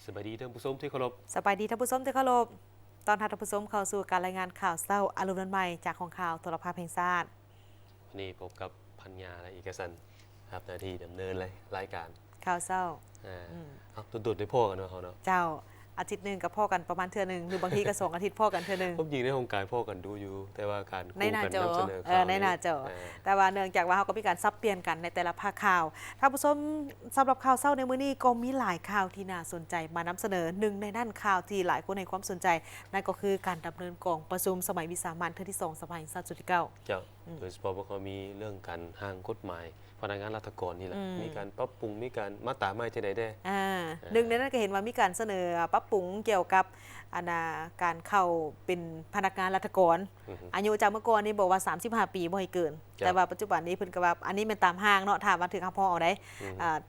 สบายดีท่านผู้ชมที่เคารพสบายดีท่านผู้ชมที่เคารพตอนท่านผู้ชมเข้าสู่การรายงานข่าวเศร้าอารมณ์ใหม่จากของข่าวโทรภาพแห่งชาติวันนี้พบกับพัญญาและเอกสันครับหน้าที่ดำเนินเลยรายการข่าวเศร้าเอาตุ่นๆได้พ่อกันเนาะเขาเนาะเจ้าอาทิตย์หนึ่งกับพ่อกันประมาณเทื่อหนึ่งหรือบางทีก็2 อาทิตย์พ่อกันเทื่อหนึ่งผมยิงในโครงการพ่อกันดูอยู่แต่ว่าการในหน้าจอนำเสนอข่าวในหน้าจอแต่ว่าเนื่องจากว่าเขาก็มีการซับเปลี่ยนกันในแต่ละภาคข่าวท่านผู้ชมสำหรับข่าวเศร้าในมื้อนี้ก็มีหลายข่าวที่น่าสนใจมานำเสนอหนึ่งในนั้นข่าวที่หลายคนให้ความสนใจนั่นก็คือการดำเนินกองประชุมสมัยวิสามัญเทื่อที่2สภาแห่งชาติสุดที่9เจ้าโดยเฉพาะว่าเขามีเรื่องการห่างกฎหมายพนักงานราชการนี่แหละมีการปรับปรุงมีการมาตราใหม่ที่ใดได้หนึ่งในนั้นก็เห็นว่ามีการเสนอปรับปรุงเกี่ยวกับการเข้าเป็นพนักงานราชการอายุจากเมื่อก่อนนี่บอกว่า35 ปีบ่ให้เกินแต่ว่าปัจจุบันนี้เพิ่นก็ว่าอันนี้เป็นตามห้างเนาะถามว่าถึงพ่อเอาได้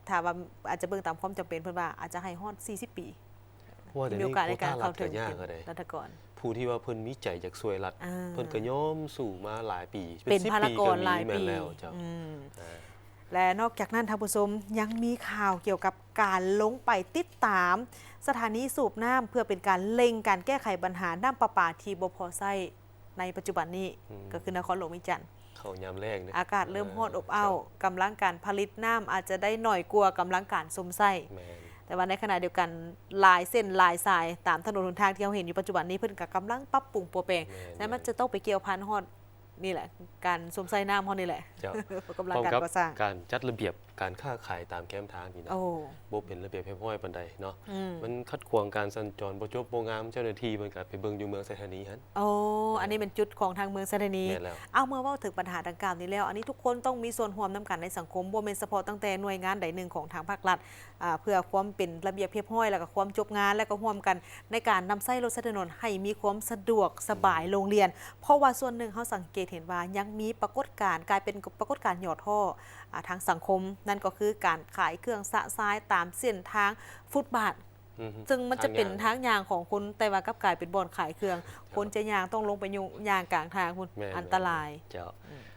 ถามว่าอาจจะเบิ่งตามความจำเป็นเพิ่นว่าอาจจะให้ฮอด40 ปีมีโอกาสในการเข้าถึงรัฐกรผู้ที่ว่าเพิ่นมีใจจากช่วยรัฐเพิ่นก็ย่อมสู่มาหลายปีเป็นพนักงานหลายปีแล้วเจ้าและนอกจากนั้นท่านผู้ชมยังมีข่าวเกี่ยวกับการลงไปติดตามสถานีสูบน้ำเพื่อเป็นการเล็งการแก้ไขปัญหาน้ำประปาที่บ่พอใช้ในปัจจุบันนี้ก็คือนครหลวงวิจันทร์เขายามแรกอากาศเริ่มร้อนอบอ้าวกำลังการผลิตน้ำอาจจะได้หน่อยกลัวกำลังการสมไส้แต่ว่าในขณะเดียวกันลายเส้นลายสายตามถนนหนทางที่เราเห็นอยู่ปัจจุบันนี้เพิ่นก็กำลังปรับปรุงปัวแปลงและมันจะต้องไปเกี่ยวพันฮอดนี่แหละการสวมใส่น้ำเขานี่แหละกำลังการก่อสร้างการจัดระเบียบการค้าขายตามแคมทางนี่นะโบเป็นระเบียบเรียบร้อยปานใดเนาะมันคัดขวางการสัญจรบ่จบบ่งามเจ้าหน้าที่มันก็ไปเบิ่งอยู่เมืองสถานีหั่นอันนี้เป็นจุดของทางเมืองสถานีเอาเมื่อว่าถึงปัญหาดังกล่าวนี้แล้วอันนี้ทุกคนต้องมีส่วนร่วมนำกันในสังคมบ่แม่นเฉพาะตั้งแต่หน่วยงานใดหนึ่งของทางภาครัฐเพื่อความเป็นระเบียบเรียบร้อยแล้วก็ความจบงานแล้วก็ร่วมกันในการนำใช้รถใช้ถนนให้มีความสะดวกสบายโรงเรียนเพราะว่าส่วนหนึ่งเขาสังเกตเห็นว่ายังมีปรากฏการณ์กลายเป็นปรากฏการณ์หยอดท่อทางสังคมนั่นก็คือการขายเครื่องสะสายตามเส้นทางฟุตบาทซึ่งมันจะเป็นทางยางของคุณแต่ว่ากับกลายเป็นบ่อนขายเครื่องคนจะยางต้องลงไปยางกลางทางคุณอันตรายเจ้า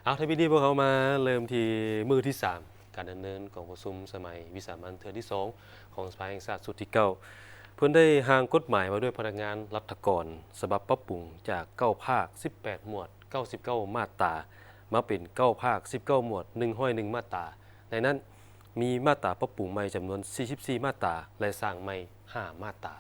เอาทีนี้พวกเขามาเริ่มที่มือที่3การดำเนินของประชุมสมัยวิสามัญเทื่อที่2ของสภาแห่งชาติสุดที่9เพิ่นได้ห่างกฎหมายมาด้วยพนักงานรัฐกรฉบับปรับปรุงจาก9ภาค18หมวด99มาตรามาเป็น9ภาค19หมวด101มาตราในนั้นมีมาตราปรับปรุงใหม่จำนวน44มาตราและสร้างใหม่5มาตรา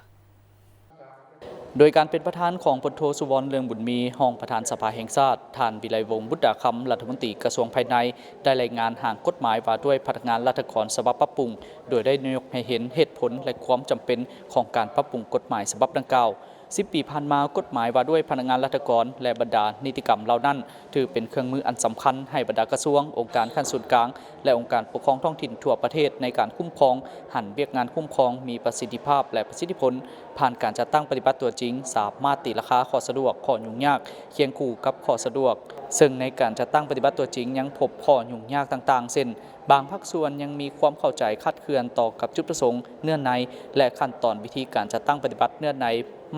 โดยการเป็นประธานของพลโทสุวรรณเรืองบุญมีรองประธานสภาแห่งชาติท่านวิไลวงศ์บุตรคำรัฐมนตรีกระทรวงภายในได้รายงานห่างกฎหมายว่าด้วยพนักงานราชการฉบับปรับปรุงโดยได้ยกให้เห็นเหตุผลและความจำเป็นของการปรับปรุงกฎหมายฉบับดังกล่าว10 ปีผ่านมากฎหมายว่าด้วยพนักงานราชการและบรรดานิติกรรมเหล่านั้นถือเป็นเครื่องมืออันสำคัญให้บรรดากระทรวงองค์การขั้นส่วนกลางและองค์การปกครองท้องถิ่นทั่วประเทศในการคุ้มครองหันเวียกงานคุ้มครองมีประสิทธิภาพและประสิทธิผลผ่านการจัดตั้งปฏิบัติตัวจริงสามารถตีราคาข้อสะดวกข้อยุ่งยากเคียงคู่กับข้อสะดวกซึ่งในการจัดตั้งปฏิบัติตัวจริงยังพบข้อยุ่งยากต่างๆเช่นบางภาคส่วนยังมีความเข้าใจคลาดเคลื่อนต่อกับจุดประสงค์เงื่อนในและขั้นตอนวิธีการจัดตั้งปฏิบัติเงื่อนใน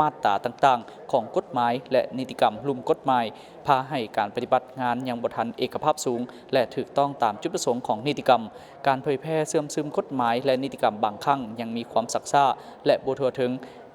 มาตราต่างๆของกฎหมายและนิติกรรมลุ่มกฎหมายพาให้การปฏิบัติงานยังบ่ทันเอกภาพสูงและถูกต้องตามจุดประสงค์ของนิติกรรมการเผยแพร่เสื่อมซึมกฎหมายและนิติกรรมบางครั้งยังมีความซักซ้าและบ่ทั่วถึง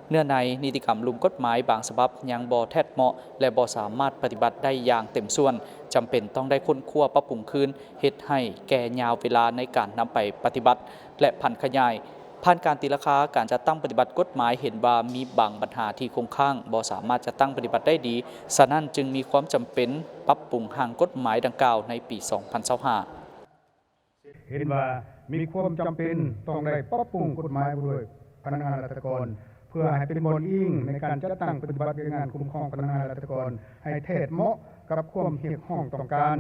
เนื้อในนิติกรรมลุ่มกฎหมายบางฉบับยังบ่แท้เหมาะและบ่สามารถปฏิบัติได้อย่างเต็มส่วนจำเป็นต้องได้ค้นคว้าปรับปรุงคืนเฮ็ดให้แก่ยาวเวลาในการนำไปปฏิบัติและพันขยายผ่านการตีราคาการจัดตั้งปฏิบัติกฎหมายเห็นว่ามีบางปัญหาที่คงค้างบ่สามารถจะตั้งปฏิบัติได้ดีฉะนั้นจึงมีความจำเป็นปรับปรุงห่างกฎหมายดังกล่าวในปี2025เห็นว่ามีความจำเป็นต้องได้ปรับปรุงกฎหมายด้วยพนักงานราชการเพื่อให้เป็นบทอิงในการจัดตั้งปฏิบัติงานคุ้มครองพนักงานราชการให้เทศเหมาะกับความเรียกร้องต้องการ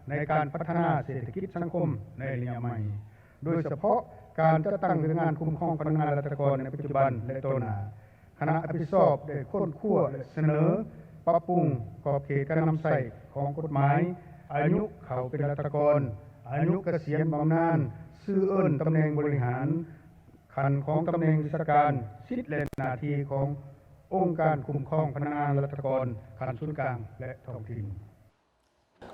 ในการพัฒนาเศรษฐกิจสังคมในระยะใหม่โดยเฉพาะการจัดตั้งงานคุ้มครองพนักงานราชการในปัจจุบันและต่อหน้าคณะรับผิดชอบได้ค้นคว้าและเสนอปรับปรุงขอบเขตการนำใช้ของกฎหมายอายุเข้าเป็นราชการอายุเกษียณบำนาญชื่อเอิ้นตำแหน่งบริหารขันของตำแหน่งราชการสิทธิและหน้าที่ขององค์การคุ้มครองพนักงานราชการขันส่วนกลางและท้องถิ่น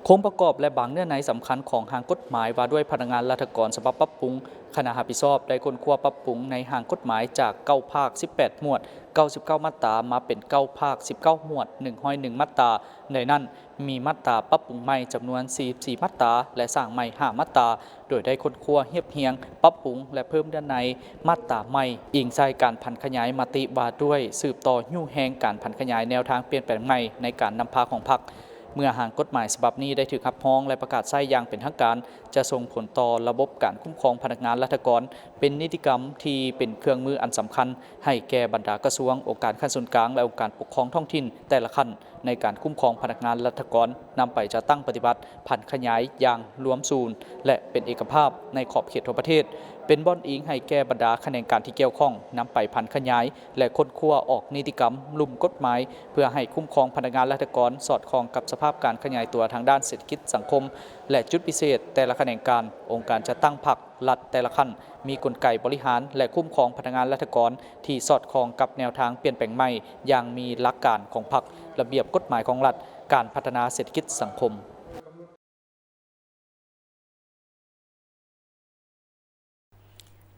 โครงประกอบและบางเนื้อในสำคัญของหางกฎหมายว่าด้วยพนักงานราชการฉบับปรับปรุงคณะรับผิดชอบได้ค้นคว้าปรับปรุงในหางกฎหมายจาก9ภาค18หมวด99มาตรามาเป็น9ภาค19หมวด101มาตราในนั้นมีมาตราปรับปรุงใหม่จำนวน44มาตราและสร้างใหม่5มาตราโดยได้ค้นคว้าเรียบเรียงปรับปรุงและเพิ่มเนื้อในมาตราใหม่อิงใจการพันขยายมติว่าด้วยสืบต่อยุ่งแหงการพันขยายแนวทางเปลี่ยนแปลงใหม่ในการนำพาของพรรคเมื่อหางกฎหมายฉบับนี้ได้ถูกรับรองและประกาศใช้อย่างเป็นทางการจะส่งผลต่อระบบการคุ้มครองพนักงานราชการเป็นนิติกรรมที่เป็นเครื่องมืออันสำคัญให้แก่บรรดากระทรวงองค์การขั้นส่วนกลางและองค์การปกครองท้องถิ่นแต่ละขั้นในการคุ้มครองพนักงานราชการนำไปจะตั้งปฏิบัติผันขยายอย่างรวมศูนย์และเป็นเอกภาพในขอบเขตทั่วประเทศเป็นบ่อนอิงให้แก่บรรดาคะแนนการที่เกี่ยวข้องนำไปผันขยายและค้นคว้าออกนิติกรรมลุ่มกฎหมายเพื่อให้คุ้มครองพนักงานราชการสอดคล้องกับสภาพการขยายตัวทางด้านเศรษฐกิจสังคมและจุดพิเศษแต่ละคะแนนการองค์การจะตั้งพรรครัฐแต่ละขั้นมีกลไกบริหารและคุ้มครองพนักงานราชการที่สอดคล้องกับแนวทางเปลี่ยนแปลงใหม่อย่างมีหลักการของพรรคระเบียบกฎหมายของรัฐการพัฒนาเศรษฐกิจสังคม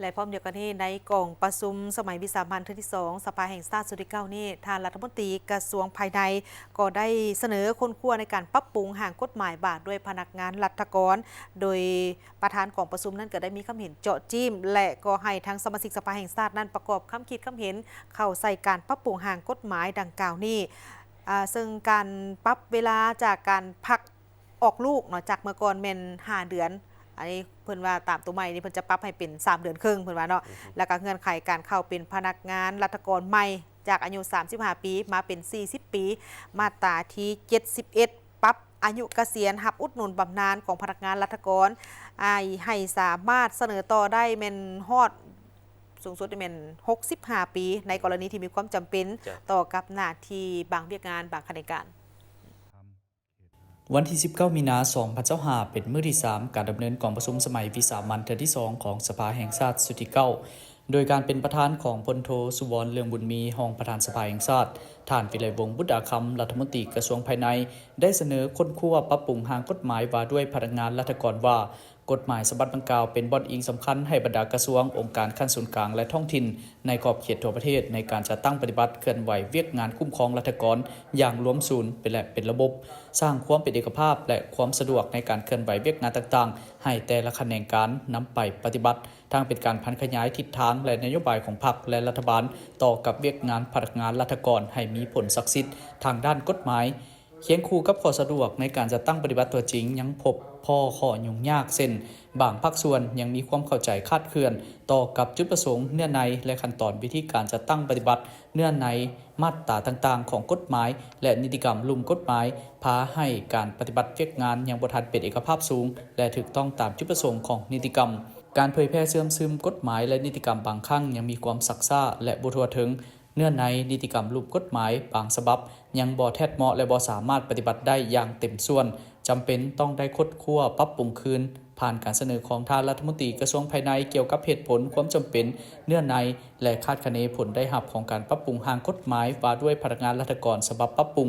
และพร้อมเดียวกันที่ในกล่องประชุมสมัยวิสามัญเทื่อที่2สภาแห่งชาติสุดที่9นี่ทางรัฐมนตรีกระทรวงภายในก็ได้เสนอค้นคว้าในการปรับปรุงหางกฎหมายบาทด้วยพนักงานรัฐกรโดยประธานกล่องประชุมนั้นก็ได้มีความเห็นเจาะจิ้มและก็ให้ทั้งสมาชิกสภาแห่งชาตินั้นประกอบความคิดความเห็นเข้าใส่การปรับปรุงหางกฎหมายดังกล่าวนี้ซึ่งการปรับเวลาจากการพักออกลูกเนาะจากเมื่อก่อนเป็น5 เดือนอันนี้เพิ่นว่าตามตัวใหม่นี่เพิ่นจะปรับให้เป็น3 เดือนครึ่งเพิ่นว่าเนาะแล้วก็เงื่อนไขการเข้าเป็นพนักงานราชการใหม่จากอายุ35ปีมาเป็น40ปีมาตราที่71ปรับอายุเกษียณหับอุดหนุนบำนาญของพนักงานราชการให้สามารถเสนอต่อได้แม่นฮอดสูงสุดเป็น65 ปีในกรณีที่มีความจำเป็นต่อกับหน้าที่บางเวียกงานบางขณะการวันที่19มีนาคม2025เป็นมื้อที่3การดำเนินกองประชุมสมัยวิสามัญเทื่อที่2ของสภาแห่งชาติสุดที่9โดยการเป็นประธานของพลโทสุวรรณเรืองบุญมีรองประธานสภาแห่งชาติท่านวิไลวงศ์บุตรอาคำรัฐมนตรีกระทรวงภายในได้เสนอค้นคว้าปรับปรุงหางกฎหมายว่าด้วยพนักงานราชการว่ากฎหมายฉบับดังกล่าวเป็นบ่อนอิงสำคัญให้บรรดากระทรวงองค์การขั้นส่วนกลางและท้องถิ่นในขอบเขตทั่วประเทศในการจัดตั้งปฏิบัติเคลื่อนไหวเวียกงานคุ้มครองราชการอย่างรวมศูนย์เป็นระบบสร้างความเป็นเอกภาพและความสะดวกในการเคลื่อนไหวเวียกงานต่างๆให้แต่ละแขนงการนำไปปฏิบัติทั้งเป็นการพันขยายทิศทางและนโยบายของพรรคและรัฐบาลต่อกับเวียกงานพนักงานราชการให้มีผลศักดิ์สิทธิ์ทางด้านกฎหมายเคียงคู่กับข้อสะดวกในการจัดตั้งปฏิบัติตัวจริงยังพบข้อยุ่งยากเช่นบางภาคส่วนยังมีความเข้าใจคลาดเคลื่อนต่อกับจุดประสงค์เนื้อในและขั้นตอนวิธีการจัดตั้งปฏิบัติเนื้อในมาตราต่างๆของกฎหมายและนิติกรรมลุ่มกฎหมายพาให้การปฏิบัติเวียกงานยังบ่ทันเป็นเอกภาพสูงและถูกต้องตามจุดประสงค์ของนิติกรรมการเผยแพร่เสื่อมซึมกฎหมายและนิติกรรมบางครั้งยังมีความซักซ่าและบ่ทั่วถึงเนื้อในนิติกรรมรูปกฎหมายบางฉบับยังบ่แท้เหมาะและบ่สามารถปฏิบัติได้อย่างเต็มส่วนจำเป็นต้องได้ค้นคว้าปรับปรุงคืนผ่านการเสนอของท่านรัฐมนตรีกระทรวงภายในเกี่ยวกับเหตุผลความจำเป็นเนื้อในและคาดคะเนผลได้รับของการปรับปรุงหางกฎหมายว่าด้วยพนักงานราชการฉบับปรับปรุง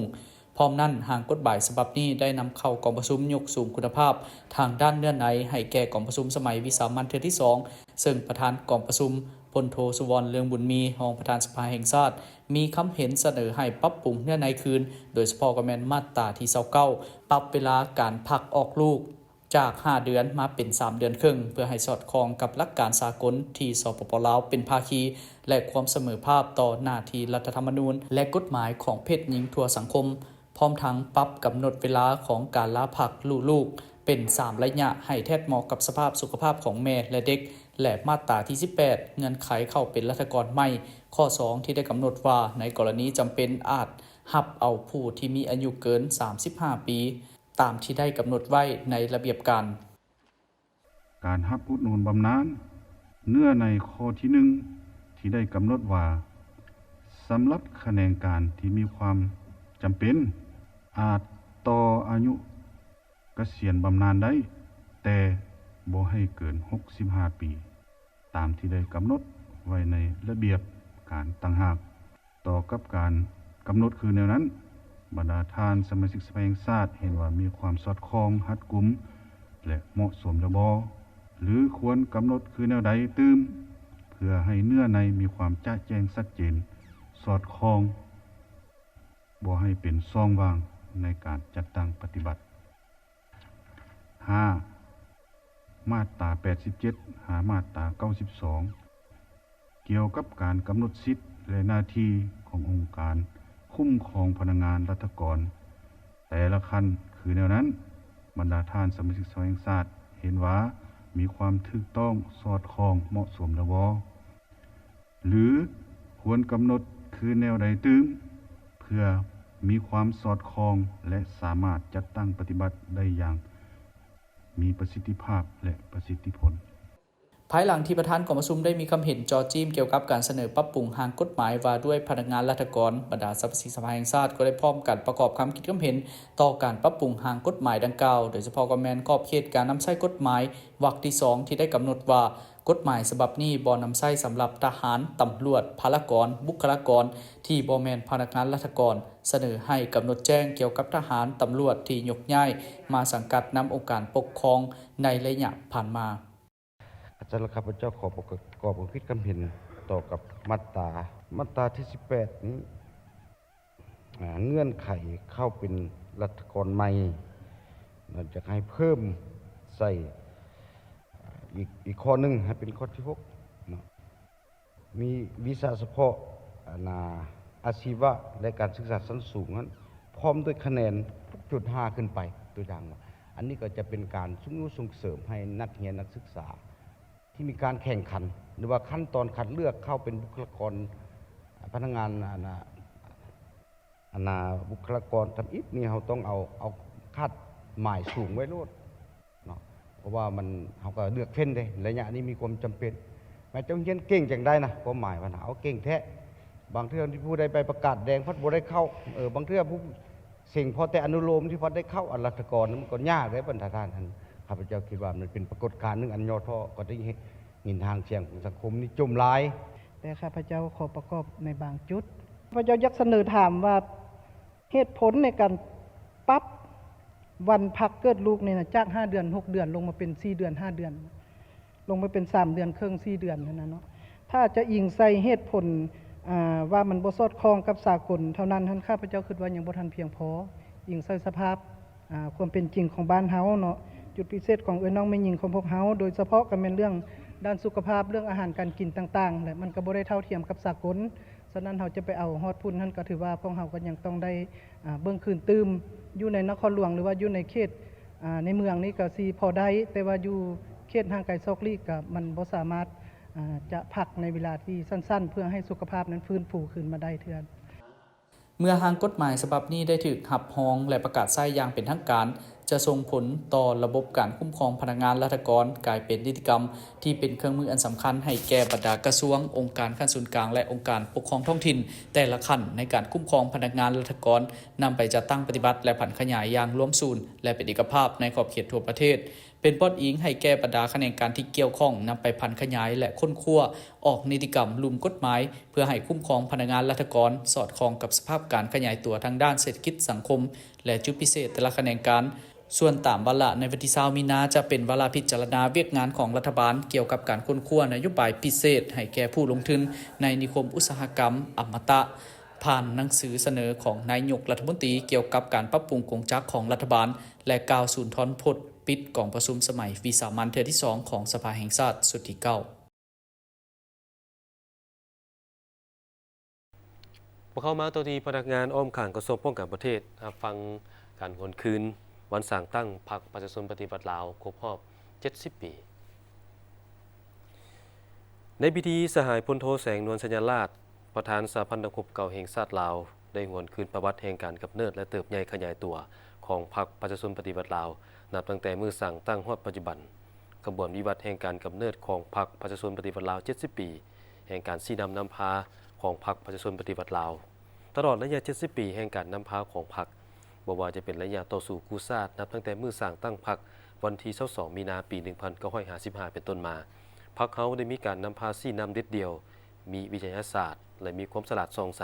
พร้อมนั้นหางกฎหมายฉบับนี้ได้นำเข้ากองประชุมยกสูงคุณภาพทางด้านเนื้อในให้แก่กองประชุมสมัยวิสามัญเทื่อที่2ซึ่งประธานกองประชุมพลโทสุวรรณเรืองบุญมีรองประธานสภาแห่งชาติมีคำเห็นเสนอให้ปรับปรุงเนื้อในคืนโดยเฉพาะกระแมนมาตราที่29ปรับเวลาการพักออกลูกจาก5 เดือนมาเป็น3 เดือนครึ่งเพื่อให้สอดคล้องกับหลักการสากลที่สปป.ลาวเป็นภาคีและความเสมอภาคต่อหน้าที่รัฐธรรมนูญและกฎหมายของเพศหญิงทั่วสังคมพร้อมทั้งปรับกำหนดเวลาของการลาพักลูกเป็น3 ระยะให้แทบเหมาะกับสภาพสุขภาพของแม่และเด็กและมาตราที่18เงื่อนไขเข้าเป็นราชการใหม่ข้อ2ที่ได้กำหนดว่าในกรณีจำเป็นอาจรับเอาผู้ที่มีอายุเกิน35 ปีตามที่ได้กำหนดไว้ในระเบียบการรับอุดหนุนบำนาญเนื้อในข้อที่1ที่ได้กำหนดว่าสำหรับแขนงการที่มีความจำเป็นอาจต่ออายุเกษียณบำนาญได้แต่บ่ให้เกิน65 ปีตามที่ได้กำหนดไว้ในระเบียบการต่างหากต่อกับการกำหนดคือแนวนั้น บรรดาท่านสมาชิกสภาแห่งชาติเห็นว่ามีความสอดคล้องรัดกุมและเหมาะสมแล้วบ่หรือควรกำหนดคือแนวใดตื้มเพื่อให้เนื้อในมีความจะแจ้งชัดเจนสอดคล้องบ่ให้เป็นซ่องว่างในการจัดตั้งปฏิบัติ 5. มาตรา 87 หามาตรา 92 เกี่ยวกับการกำหนดสิทธิและหน้าที่ขององค์การคุ้มครองพนักงานรัฐกรแต่ละขั้นคือแนวนั้นบรรดาท่านสมาชิกสภาแห่งชาติเห็นว่ามีความถูกต้องสอดคล้องเหมาะสมแล้วบ่หรือควรกำหนดคือแนวใดตื้มเพื่อมีความสอดคล้องและสามารถจัดตั้งปฏิบัติได้อย่างมีประสิทธิภาพและประสิทธิผล ภายหลังที่ประธานกองประชุมได้มีคำเห็นจอจิ้มเกี่ยวกับการเสนอปรับปรุงร่างกฎหมายว่าด้วยพนักงานราชการบรรดาสมาชิกสภาแห่งชาติก็ได้พร้อมกันประกอบความคิดความเห็นต่อการปรับปรุงร่างกฎหมายดังกล่าวโดยเฉพาะกฎแมนขอบเขตการนำใช้กฎหมายวรรคที่ 2 ที่ได้กำหนดว่ากฎหมายฉบับนี้บ่นำใช้สำหรับทหารตำรวจพลกรบุคลากรที่บ่แม่นพนักงานราชการเสนอให้กำหนดแจ้งเกี่ยวกับทหารตำรวจที่ยกย้ายมาสังกัดนำองค์การปกครองในระยะผ่านมาอาจารย์ข้าพเจ้าขอประกอบความคิดความเห็นต่อกับมาตราที่ 18 นี้เงื่อนไขเข้าเป็นรัฐกรใหม่เราจะให้เพิ่มใส่อีกข้อหนึ่งให้เป็นข้อที่ 6นะมีวีซ่าเฉพาะอาชีวะและการศึกษาชั้นสูงนั้นพร้อมด้วยคะแนน 6.5 ขึ้นไปตัวอย่างว่าอันนี้ก็จะเป็นการส่งเสริมให้นักเรียนนักศึกษาที่มีการแข่งขันหรือว่าขั้นตอนคัดเลือกเข้าเป็นบุคลากรพนักงานบุคลากรทำอิฐนี่เราต้องเอาคาดหมายสูงไว้โลดเนาะเพราะว่ามันเขาก็เลือกเฟ้นได้ระยะนี้มีความจำเป็นแม้จะเรียนเก่งจังได้นะความหมายว่าเอาเก่งแท้บางเทื่อที่ผู้ใดไปประกาศแดงพัดบ่ได้เข้าบางเทื่อผู้สิ่งพอแต่อนุโลมที่พัดได้เข้าอันรัฐกรนั้นมันก็ยากเลยบรรดาท่านข้าพเจ้าคิดว่ามันเป็นปรากฏการณ์หนึ่งอันยอดท่อก็ได้เห็นทางเสียงของสังคมนี่จมหลายแต่ข้าพเจ้าขอประกอบในบางจุดข้าพเจ้าอยากเสนอถามว่าเหตุผลในการปรับวันพักเกิดลูกเนี่ยจาก5 เดือน 6 เดือนลงมาเป็น4 เดือน 5 เดือนลงมาเป็น3 เดือนครึ่ง4 เดือนนั่นนะเนาะถ้าจะอิงใส่เหตุผลว่ามันบ่สอดคล้องกับสากลเท่านั้นท่านข้าพเจ้าคิดว่ายังบ่ทันเพียงพออิงใส่สภาพความเป็นจริงของบ้านเฮาเนาะจุดพิเศษของน้องแม่หญิงของพวกเฮาโดยเฉพาะก็เป็นเรื่องด้านสุขภาพเรื่องอาหารการกินต่างๆและมันก็บ่ได้เท่าเทียมกับสากลฉะนั้นเฮาจะไปเอาฮอดพุ่นนั่นก็ถือว่าพวกเฮาก็ยังต้องได้เบิ่งคืนตื้มอยู่ในนครหลวงหรือว่าอยู่ในเขตในเมืองนี้ก็สิพอได้แต่ว่าอยู่เขตห่างไกลซอกลีกก็มันบ่สามารถจะพักในเวลาที่สั้นๆเพื่อให้สุขภาพนั้นฟื้นฟูขึ้นมาได้เทื่อเมื่อร่างกฎหมายฉบับนี้ได้ถูกหับฮ้องและประกาศใช้อย่างเป็นทางการจะส่งผลต่อระบบการคุ้มครองพนักงานราชการกลายเป็นนิติกรรมที่เป็นเครื่องมืออันสำคัญให้แก่บรรดากระทรวงองค์การขั้นส่วนกลางและองค์การปกครองท้องถิ่นแต่ละขั้นในการคุ้มครองพนักงานราชการนำไปจัดตั้งปฏิบัติและผันขยายอย่างร่วมศูนย์และเป็นเอกภาพในขอบเขตทั่วประเทศเป็นป้อนอิงให้แก้บรรดาแขนงการที่เกี่ยวข้องนำไปผันขยายและค้นคว้าออกนิติกรรมลุ่มกฎหมายเพื่อให้คุ้มครองพนักงานราชการสอดคล้องกับสภาพการขยายตัวทางด้านเศรษฐกิจสังคมและจุดพิเศษแต่ละแขนงการส่วนตามวาระในวันที่20 มีนาจะเป็นวาระพิจารณาเวียกงานของรัฐบาลเกี่ยวกับการค้นคว้านโยบายพิเศษให้แก่ผู้ลงทุนในนิคมอุตสาหกรรมอมตะผ่านหนังสือเสนอของนายกรัฐมนตรีเกี่ยวกับการปรับปรุงกงจักรของรัฐบาลและกล่าวสุนทรพจน์ปิดกองประชุมสมัยวิสามัญเทื่อที่ 2ของสภาแห่งชาติสุดที่ 9พอเข้ามาตัวทีพนักงานอ้อมข้างกระทรวงป้องกันประเทศฟังการหวนคืนวันสร้างตั้งพรรคประชาชนปฏิบัติลาวครบรอบ70 ปีในพิธีสหายพลโทแสงนวลสัญราชประธานสหพันธ์นักรบเก่าแห่งชาติลาวได้หวนคืนประวัติแห่งการกำเนิดและเติบใหญ่ขยายตัวของพรรคประชาชนปฏิบัติลาวนับตั้งแต่มือสร้างตั้งฮอดปัจจุบันกระบวนวิวัฒน์แห่งการกำเนิดของพรรคประชาชนปฏิบัติลาว70 ปีแห่งการชี้นำนำพาของพรรคประชาชนปฏิบัติลาวตลอดระยะ70 ปีแห่งการนำพาของพรรคบ่ว่าจะเป็นระยะต่อสู่กู้ชาตินับตั้งแต่มือสร้างตั้งพรรควันที่22 มีนาปี 1955 เป็นต้นมาพรรคเฮาได้มีการนำพาชี้นำเด็ดเดียวมีวิทยาศาสตร์และมีความฉลาดส่องใส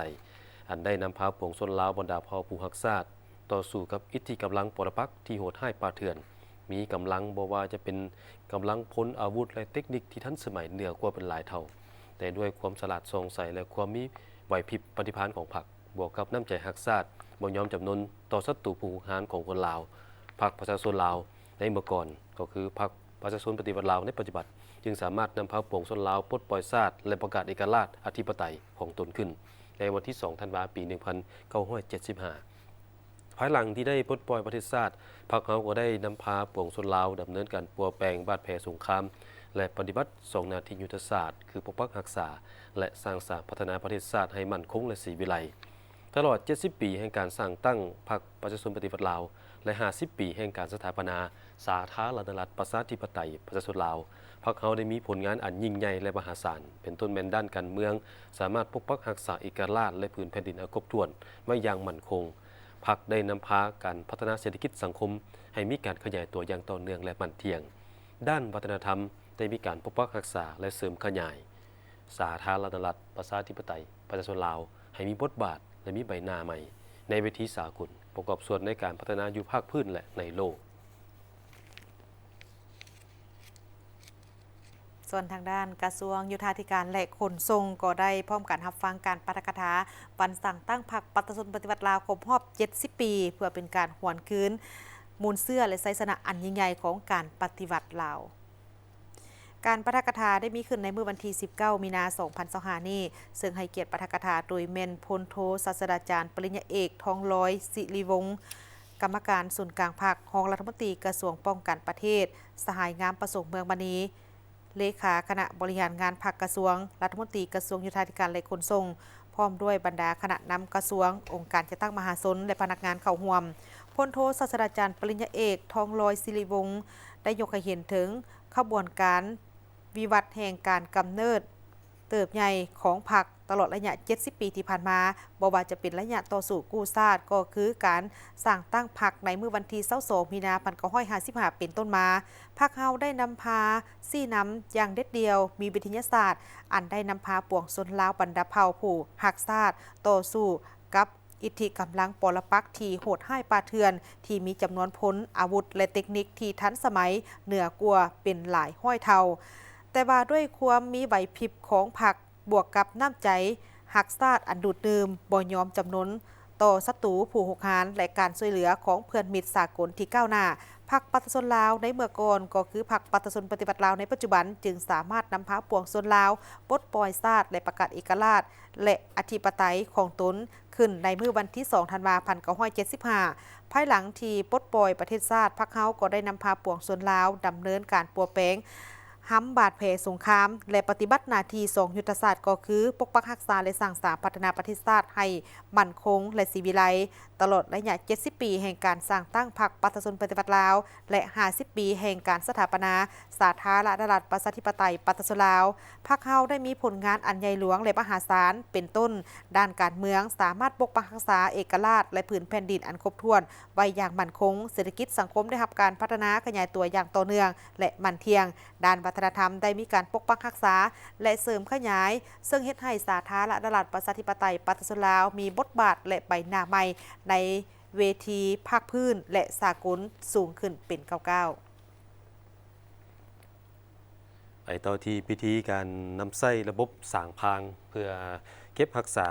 อันได้นำพาปวงชนลาวบรรดาเผ่าผู้รักชาติต่อสู้กับอิทธิกำลังปรปักษ์ที่โหดร้ายป่าเถื่อนมีกำลังบ่ว่าจะเป็นกำลังพลอาวุธและเทคนิคที่ทันสมัยเหนือกว่าเป็นหลายเท่าแต่ด้วยความฉลาดทรงใสและความมีไหวพริบปฏิภาณของพรรคบวกกับน้ำใจรักชาติบ่ยอมจำนนต่อศัตรูผู้หุกหานของคนลาวพรรคประชาชนลาวในเมื่อก่อนก็คือพรรคประชาชนปฏิวัติลาวในปัจจุบันจึงสามารถนำพาปวงชนลาวปลดปล่อยชาติและประกาศเอกราชอธิปไตยของตนขึ้นในวันที่ 2 ธันวาคม ปี 1975 ภายหลังที่ได้ปลดปล่อยประเทศชาติพรรคเขาก็ได้นำพาปวงชนลาวดำเนินการปัวแปลงบาดแผลสงครามและปฏิบัติ2หน้าที่ยุทธศาสตร์คือปกปักรักษาและสร้างสรรค์พัฒนาประเทศชาติให้มั่นคงและศรีวิไลตลอด 70 ปีแห่งการสร้างตั้งพรรคประชาชนปฏิวัติลาวและ 50 ปีแห่งการสถาปนาสาธารณรัฐประชาธิปไตยประชาชนลาวพรรคเขาได้มีผลงานอันยิ่งใหญ่และมหาศาลเป็นต้นแม่นด้านการเมืองสามารถปกปักรักษาเอกราชและพื้นแผ่นดินอันครบถ้วนไว้อย่างมั่นคงพรรคได้นำพาการพัฒนาเศรษฐกิจสังคมให้มีการขยายตัวอย่างต่อเนื่องและมั่นเที่ยงด้านวัฒนธรรมได้มีการปกปักรักษาและเสริมขยายสาธารณรัฐประชาธิปไตยประชาชนลาวให้มีบทบาทและมีใบหน้าใหม่ในเวทีสากลประกอบส่วนในการพัฒนาอยู่ภาคพื้นและในโลกส่วนทางด้านกระทรวงโยธาธิการและขนส่งก็ได้พร้อมกันรับฟังการปาฐกถาวันสั่งตั้งพรรคประชาชนปฏิวัติลาวครบรอบ 70 ปีเพื่อเป็นการหวนคืนมูลเสื้อและไซสนะอันยิ่งใหญ่ของการปฏิวัติลาวการปาฐกถาได้มีขึ้นในเมื่อวันที่ 19 มีนาคม 2025 นี้ซึ่งให้เกียรติปาฐกถาโดยเมนพลโทศาสตราจารย์ปริญญาเอกทองร้อยศิริวงศ์กรรมการศูนย์กลางพรรครองรัฐมนตรีกระทรวงป้องกันประเทศสหายงามประสงค์เมืองบันนีเลขาคณะบริหารงานพรรคกระทรวงรัฐมนตรีกระทรวงโยธาธิการและขนส่งพร้อมด้วยบรรดาคณะนำกระทรวงองค์การจัดตั้งมหาชนและพนักงานเข้าร่วมพลโทศาสตราจารย์ปริญญาเอกทองร้อยศิริวงศ์ได้ยกให้เห็นถึงขบวนการวิวัฒน์แห่งการกำเนิดเติบใหญ่ของพรรคตลอดระยะ 70 ปีที่ผ่านมาบ่ว่าจะเป็นระยะต่อสู้กู้ชาติก็คือการสร้างตั้งพรรคในเมื่อวันที่ 22 มีนาคม 1955 เป็นต้นมาพรรคเฮาได้นำพาซี่น้ำอย่างเด็ดเดียวมีวิทยาศาสตร์อันได้นำพาปวงชนลาวบรรดาเผ่าผู้หักชาติต่อสู้กับอิทธิกำลังปรปักษ์ที่โหดร้ายป่าเถื่อนที่มีจำนวนพลอาวุธและเทคนิคที่ทันสมัยเหนือกว่าเป็นหลายห้อยเท่าแต่ว่าด้วยความมีไหวพริบของพรรคบวกกับน้ำใจหักชาติอันดูดดื่มบ่ยอมจำนนต่อศัตรูผู้หุกหานและการช่วยเหลือของเพื่อนมิตรสากลที่ก้าวหน้าพรรคประชาชนลาวในเมื่อก่อนก็คือพรรคประชาชนปฏิบัติลาวในปัจจุบันจึงสามารถนำพาปวงชนลาวปลดปล่อยชาติและประกาศเอกราชและอธิปไตยของตนขึ้นในเมื่อวันที่ 2 ธันวาคม 1975 ภายหลังที่ปลดปล่อยประเทศชาติพรรคเฮาก็ได้นำพาปวงชนลาวดำเนินการปัวแปลงห้ำบาดแผลสงครามและปฏิบัติหน้าที่2ยุทธศาสตร์ก็คือปกปักรักษาและสร้างสรรค์พัฒนาประเทศชาติให้มั่นคงและศรีวิไลตลอดระยะ 70 ปีแห่งการสร้างตั้งพรรคประชาชนปฏิวัติลาวและ 50 ปีแห่งการสถาปนาสาธารณรัฐประชาธิปไตยประชาชนลาวพรรคเฮาได้มีผลงานอันใหญ่หลวงและมหาศาลเป็นต้นด้านการเมืองสามารถปกปักรักษาเอกราชและผืนแผ่นดินอันครบถ้วนไว้อย่างมั่นคงเศรษฐกิจสังคมได้รับการพัฒนาขยายตัวอย่างต่อเนื่องและมั่นเที่ยงด้านวัฒนธรรมได้มีการปกปักรักษาและเสริมขยายซึ่งเฮ็ดให้สาธารณรัฐประชาธิปไตยประชาชนลาวมีบทบาทและใบหน้าใหม่ในเวทีภาคพื้นและสากลสูงขึ้นเป็นก้าวไปต่อที่พิธีการนำไส้ระบบสางพางเพื่อเก็บรักษา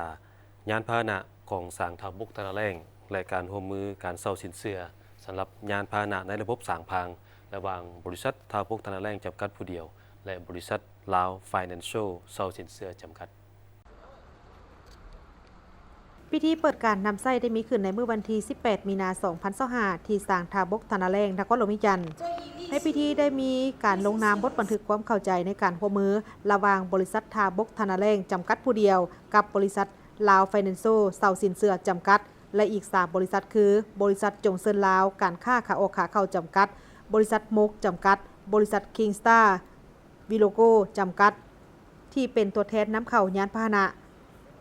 ยานพาหนะของสางทางบกทางแรงและการร่วมมือการเซาสินเชื่อสำหรับยานพาหนะในระบบสางพางระหว่างบริษัททางบกทางแรงจำกัดผู้เดียวและบริษัทลาว Financial เซาสินเชื่อจำกัดพิธีเปิดการนำไส้ได้มีขึ้นในเมื่อวันที่ 18 มีนาคม 2025 ที่สางทาบกธนาแรงนครหลวงวิจันทร์ในพิธีได้มีการลงนามบทบันทึกความเข้าใจในการร่วมมือระหว่างบริษัททาบกธนาแรงจำกัดผู้เดียวกับบริษัทลาว Financial เซาสินเชื่อจำกัดและอีก3บริษัทคือบริษัทจงเซินลาวการค้าขาออกขาเข้าจำกัดบริษัทมกจำกัดบริษัท King Star วิโลโก้จำกัดที่เป็นตัวแทนนำเข้ายานพาหนะ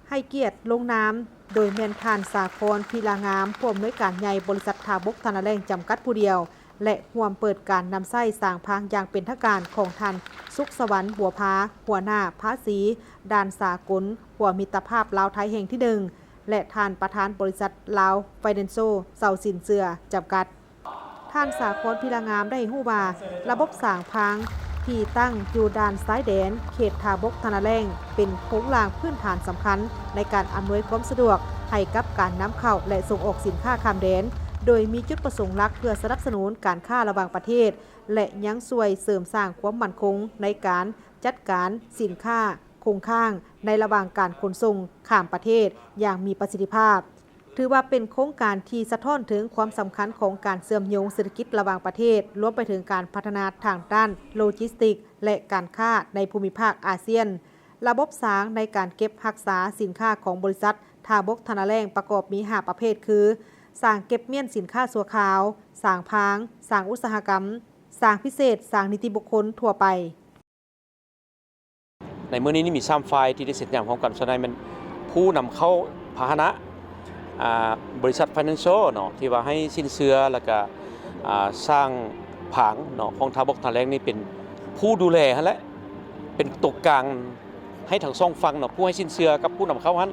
ให้เกียรติลงนามโดยแม่นทานสาครพีลางามผู้อำนวยการใหญ่บริษัททาบกธนาแรงจำกัดผู้เดียวและร่วมเปิดการนำไส้สร้างพางอย่างเป็นทางการของท่านสุขสวรรค์บัวพาหัวหน้าภาษีด้านสากลหัวมิตรภาพลาวไทยแห่งที่ และท่านประธานบริษัทลาวไฟแนนโซเซาสินเสือจำกัดท่านสาครพิลางามได้ฮู้ว่าระบบสร้างพังที่ตั้งอยู่ด้านซ้ายแดนเขตทาบกธนาแรงเป็นโครงหลังพื้นฐานสำคัญในการอำนวยความสะดวกให้กับการนำเข้าและส่งออกสินค้าข้ามแดนโดยมีจุดประสงค์หลักเพื่อสนับสนุนการค้าระหว่างประเทศและยังช่วยเสริมสร้างความมั่นคงในการจัดการสินค้าคงค้างในระหว่างการขนส่งข้ามประเทศอย่างมีประสิทธิภาพถือว่าเป็นโครงการที่สะท้อนถึงความสำคัญของการเชื่อมโยงเศรษฐกิจระหว่างประเทศรวมไปถึงการพัฒนาทางด้านโลจิสติกส์และการค้าในภูมิภาคอาเซียนระบบสร้างในการเก็บรักษาสินค้าของบริษัททาบกธนาแรงประกอบมี5ประเภทคือสร้างเก็บเมียนสินค้าสัวขาวสร้างพางสร้างอุตสาหกรรมสร้างพิเศษสร้างนิติบุคคลทั่วไปในเมื่อนี้มี3ฝ่ายที่ได้เสร็จอย่างพร้อมกันส่วนใหญ่มันผู้นำเข้าพาหนะบริษัท Financial เนาะที่ว่าให้สินเชื่อแล้วก็สร้างผังเนาะของทาบกทาแรงนี่เป็นผู้ดูแลหั่นแหละเป็นตัวกลางให้ทั้งสองฝั่งเนาะผู้ให้สินเชื่อกับผู้นำเข้าหัน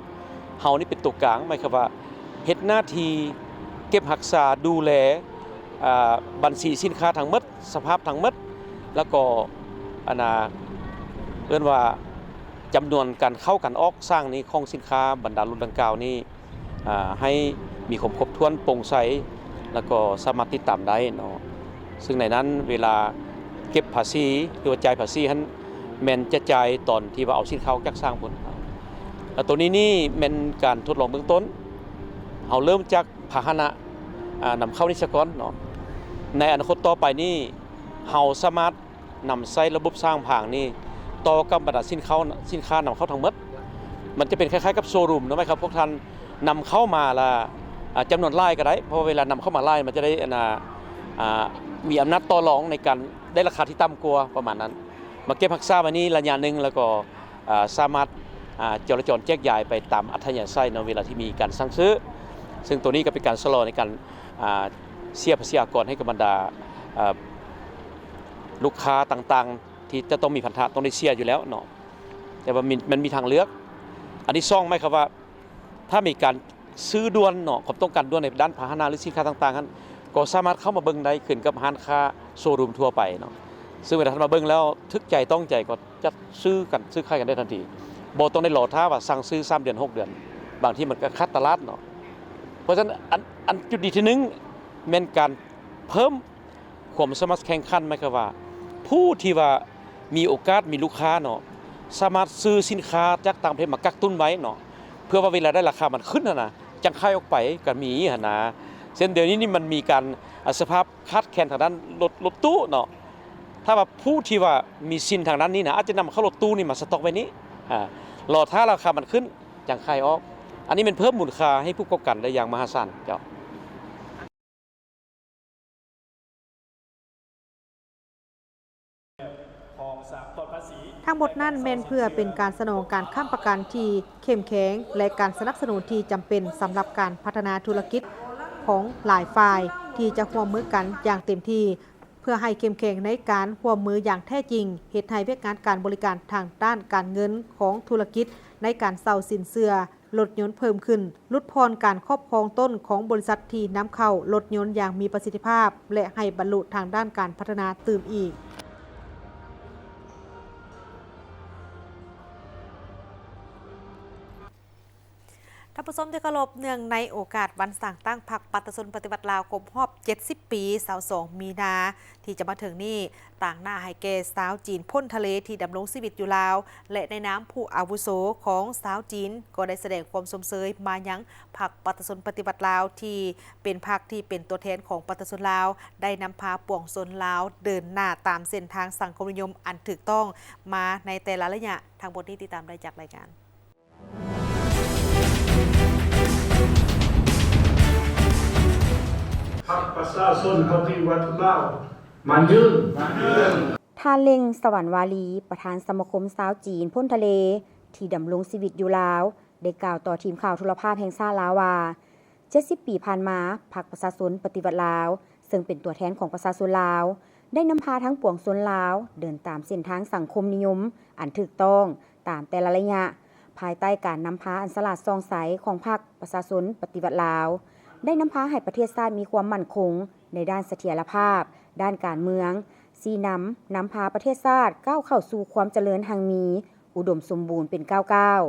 เฮานี่เป็นตัวกลางหมายความว่าเฮ็ดหน้าที่เก็บรักษาดูแลบัญชีสินค้าทั้งหมดสภาพทั้งหมดแล้วก็เอิ้นว่าจำนวนการเข้ากันออกสร้างนี้ของสินค้าบรรดารุ่นดังกล่าวนี้ให้มีความครบถ้วนโปร่งใสแล้วก็สามารถติดตามได้เนาะซึ่งในนั้นเวลาเก็บภาษีหรือว่าจ่ายภาษีนั้นแม่นจะจ่ายตอนที่ว่าเอาสินค้าจากสร้างผลแล้วตัวนี้นี่แม่นการทดลองเบื้องต้นเฮาเริ่มจากพาหนะนำเข้านิสกรเนาะในอนาคตต่อไปนี่เฮาสามารถนำใช้ระบบสร้างผางนี่ต่อกับบรรดาสินค้านำเข้าทั้งหมดมันจะเป็นคล้ายๆกับโชว์รูมนะไหมครับพวกท่านนำเข้ามาละจำนวนไล่ก็ได้เพราะเวลานำเข้ามาไล่มันจะได้มีอำนาจต่อรองในการได้ราคาที่ต่ำกว่าประมาณนั้นมาเก็บรักษาวันนี้ระยะหนึ่งแล้วก็สามารถจราจรแจกจ่ายไปตามอัธยาศัยในเวลาที่มีการสั่งซื้อซึ่งตัวนี้ก็เป็นการชะลอในการเสียภาษีอากรให้กับบรรดาลูกค้าต่างๆที่จะต้องมีพันธะต้องได้เสียอยู่แล้วเนาะแต่ว่ามันมีทางเลือกอันนี้ซ่องไหมครับว่าถ้ามีการซื้อด่วนเนาะความต้องการด่วนในด้านพาหนะหรือสินค้าต่างๆนั้นก็สามารถเข้ามาเบิ่งได้ขึ้นกับร้านค้าโชว์รูมทั่วไปเนาะซึ่งเวลาท่านมาเบิ่งแล้วทึกใจต้องใจก็จะซื้อขายกันได้ทันทีบ่ต้องได้รอท่าว่าสั่งซื้อ3เดือน6เดือนบางทีมันก็คัดตลาดเนาะเพราะฉะนั้นอันจุดดีที่1แม่นการเพิ่มความสามารถแข่งขันหมายความว่าผู้ที่ว่ามีโอกาสมีลูกค้าเนาะสามารถซื้อสินค้าจากต่างประเทศมากักตุนไว้เนาะเพื่อว่าเวลาได้ราคามันขึ้นนะจังขายออกไปก็มีนะเช่นเดี๋ยวนี้นี่มันมีการสภาพคาดแคลนทางด้านรถตู้เนาะถ้าว่าผู้ที่ว่ามีสินทางด้านนี้นะอาจจะนำเข้ารถตู้นี่มาสต็อกไว้นี้รอถ้าราคามันขึ้นจังขายออกอันนี้เป็นเพิ่มมูลค่าให้ผู้ประกอบการได้อย่างมหาศาลเจ้าทั้งหมดนั้นแม่นเพื่อเป็นการสนองการค้ำประกันที่เข้มแข็งและการสนับสนุนที่จำเป็นสำหรับการพัฒนาธุรกิจของหลายฝ่ายที่จะร่วมมือกันอย่างเต็มที่เพื่อให้เข้มแข็งในการร่วมมืออย่างแท้จริงเฮ็ดให้เวียกงานการบริการทางด้านการเงินของธุรกิจในการเซาสินเชื่อรถยนต์เพิ่มขึ้นลดพรการครอบครองต้นของบริษัทที่นำเข้ารถยนต์อย่างมีประสิทธิภาพและให้บรรลุทางด้านการพัฒนาตื่มอีกท่านผู้ชมที่เคารพเนื่องในโอกาสวันสั่งตั้งพรรคปัตตชนปฏิบัติลาวครบรอบ70 ปี22มีนาที่จะมาถึงนี่ต่างหน้าให้แก่สาวจีนพ้นทะเลที่ดำรงชีวิตอยู่ลาวและในน้ำผู้อาวุโสของสาวจีนก็ได้แสดงความสมเสยมายังพรรคปัตตชนปฏิบัติลาวที่เป็นพรรคที่เป็นตัวแทนของปัตตชนลาวได้นำพาปวงชนลาวเดินหน้าตามเส้นทางสังคมนิยมอันถูกต้องมาในแต่ละระยะทางบทนี้ติดตามได้จากรายการพรรคประชาชนปฏิวัติลาวมันยืนท่านเล็งสวรรค์วาลีประธานสมาคมสาวจีนพ้นทะเลที่ดำรงชีวิตอยู่ลาวได้กล่าวต่อทีมข่าวโทรภาพแห่งชาติลาวว่า70 ปีผ่านมาพรรคประชาชนปฏิวัติลาวซึ่งเป็นตัวแทนของประชาชนลาวได้นำพาทั้งปวงชนลาวเดินตามเส้นทางสังคมนิยมอันถูกต้องตามแต่ละระยะ ภายใต้การนำพาอันสลาดซองใสของพรรคประชาชนปฏิวัติลาวได้นำพาให้ประเทศชาติมีความมั่นคงในด้านเสถียรภาพด้านการเมืองชี้นำพาประเทศชาติก้าวเข้าสู่ความเจริญหั่งมีอุดมสมบูรณ์เป็นก้าว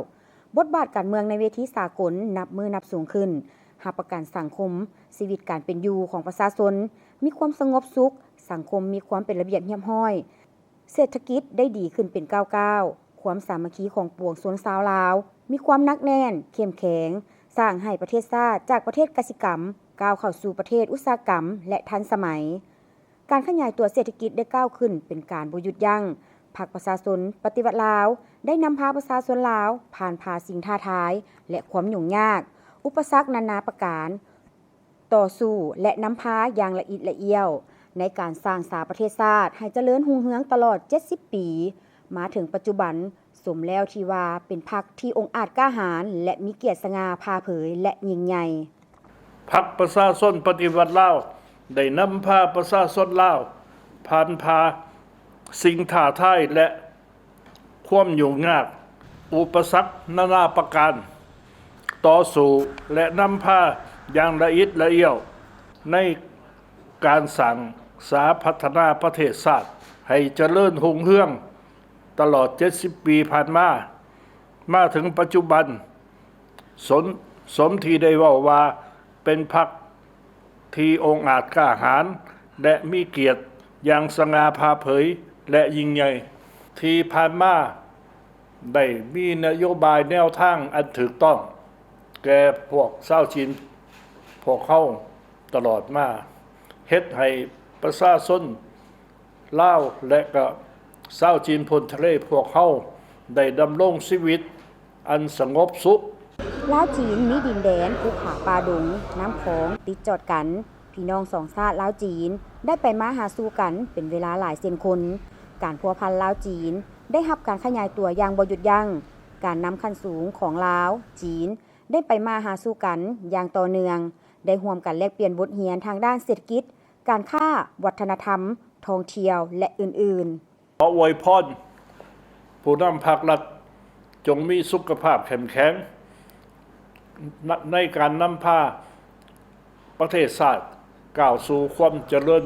บทบาทการเมืองในเวทีสากลนับมือนับสูงขึ้นหาประกันสังคมชีวิตการเป็นอยู่ของประชาชนมีความสงบสุขสังคมมีความเป็นระเบียบเรียบร้อยเศรษฐกิจได้ดีขึ้นเป็นก้าวความสามัคคีของปวงชนชาวลาวมีความหนักแน่นเข้มแข็งสร้างให้ประเทศชาติจากประเทศกสิกรรมก้าวเข้าสู่ประเทศอุตสาหกรรมและทันสมัยการขยายตัวเศรษฐกิจได้ก้าวขึ้นเป็นการบ่หยุดยั้งพรรคประชาชนปฏิวัติลาวได้นำพาประชาชนลาวผ่านพาสิ่งท้าทายและความยุ่งยากอุปสรรคนานาประการต่อสู้และนำพาอย่างละเอียดละเอียวในการสร้างสาประเทศชาติให้เจริญรุ่งเรืองตลอด70ปีมาถึงปัจจุบันสมแล้วที่ว่าเป็นพรรคที่องค์อาจกล้าหาญและมีเกียรติสง่าผ่าเผยและยิ่งใหญ่พรรคประชาชนปฏิวัติลาวได้นำพาประชาชนลาวผ่านพาสิ่งท้าทายและความยุ่งยากอุปสรรคนานาประการต่อสู้และนำพาอย่างละเอียดละเอียวในการสั่งสาพัฒนาประเทศชาติให้เจริญรุ่งเรืองตลอด70ปีผ่านมาถึงปัจจุบันสมที่ได้ว่าเป็นพรรคที่องค์อาจกล้าหาญและมีเกียรติอย่างสง่าผ่าเผยและยิ่งใหญ่ที่ผ่านมาได้มีนโยบายแนวทางอันถูกต้องแก่พวกชาวจีนพวกเขาตลอดมาเฮ็ดให้ประชาชนลาวและก็ชาวจีนพ้นทะเลพวกเขาได้ดำรงชีวิตอันสงบสุขลาวจีนมีดินแดนภูเขาป่าดงน้ำของติดจอดกันพี่น้องสองชาติลาวจีนได้ไปมาหาสู่กันเป็นเวลาหลายเส้นคนการพัวพันลาวจีนได้รับการขยายตัวอย่างบ่หยุดยั้งการนำขั้นสูงของลาวจีนได้ไปมาหาสู่กันอย่างต่อเนื่องได้ร่วมกันแลกเปลี่ยนบทเรียนทางด้านเศรษฐกิจการค้าวัฒนธรรมท่องเที่ยวและอื่นๆขออวยพรผู้นำภาครัฐจงมีสุขภาพเข้มแข็งในการนำพาประเทศชาติก้าวสู่ความเจริญ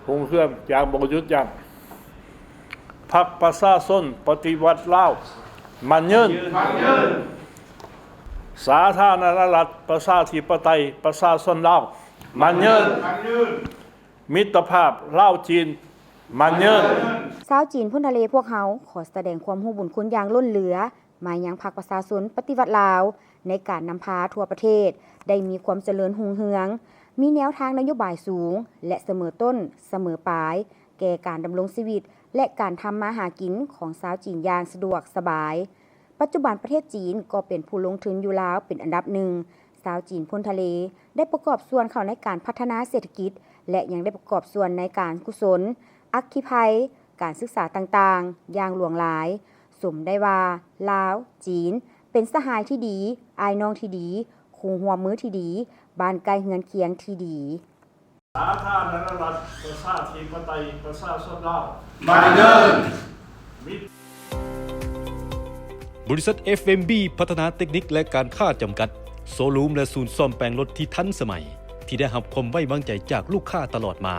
รุ่งเรืองอย่างบ่หยุดยั้งพรรคประชาชนปฏิวัติลาวมั่นยืนสาธารณรัฐประชาธิปไตยประชาชนลาวมั่นยืนมิตรภาพลาวจีนมั่นยืนชาวจีนพ้นทะเลพวกเขาขอแสดงความรู้บุญคุณอย่างล้นเหลือมายังพรรคประชาชนปฏิวัติลาวในการนำพาทั่วประเทศได้มีความเจริญรุ่งเรืองมีแนวทางนโยบายสูงและเสมอต้นเสมอปลายแก่การดำรงชีวิตและการทำมาหากินของชาวจีนอย่างสะดวกสบายปัจจุบันประเทศจีนก็เป็นผู้ลงทุนอยู่ลาวเป็นอันดับหนึ่งชาวจีนพ้นทะเลได้ประกอบส่วนเข้าในการพัฒนาเศรษฐกิจและยังได้ประกอบส่วนในการกุศลอัคคีภัยการศึกษาต่างๆอย่างหลวงหลายสมได้ว่าลาวจีนเป็นสหายที่ดีอายน้องที่ดีคู่หัวมือที่ดีบ้านใกล้เฮือนเคียงที่ดีสาธารณรัฐประชาธิปไตยประชาชนลาวมั่นยืนบริษัท FMB พัฒนาเทคนิคและการค้าจำกัดโซลูมและศูนย์ซ่อมแปลงรถที่ทันสมัยที่ได้รับความไว้วางใจจากลูกค้าตลอดมา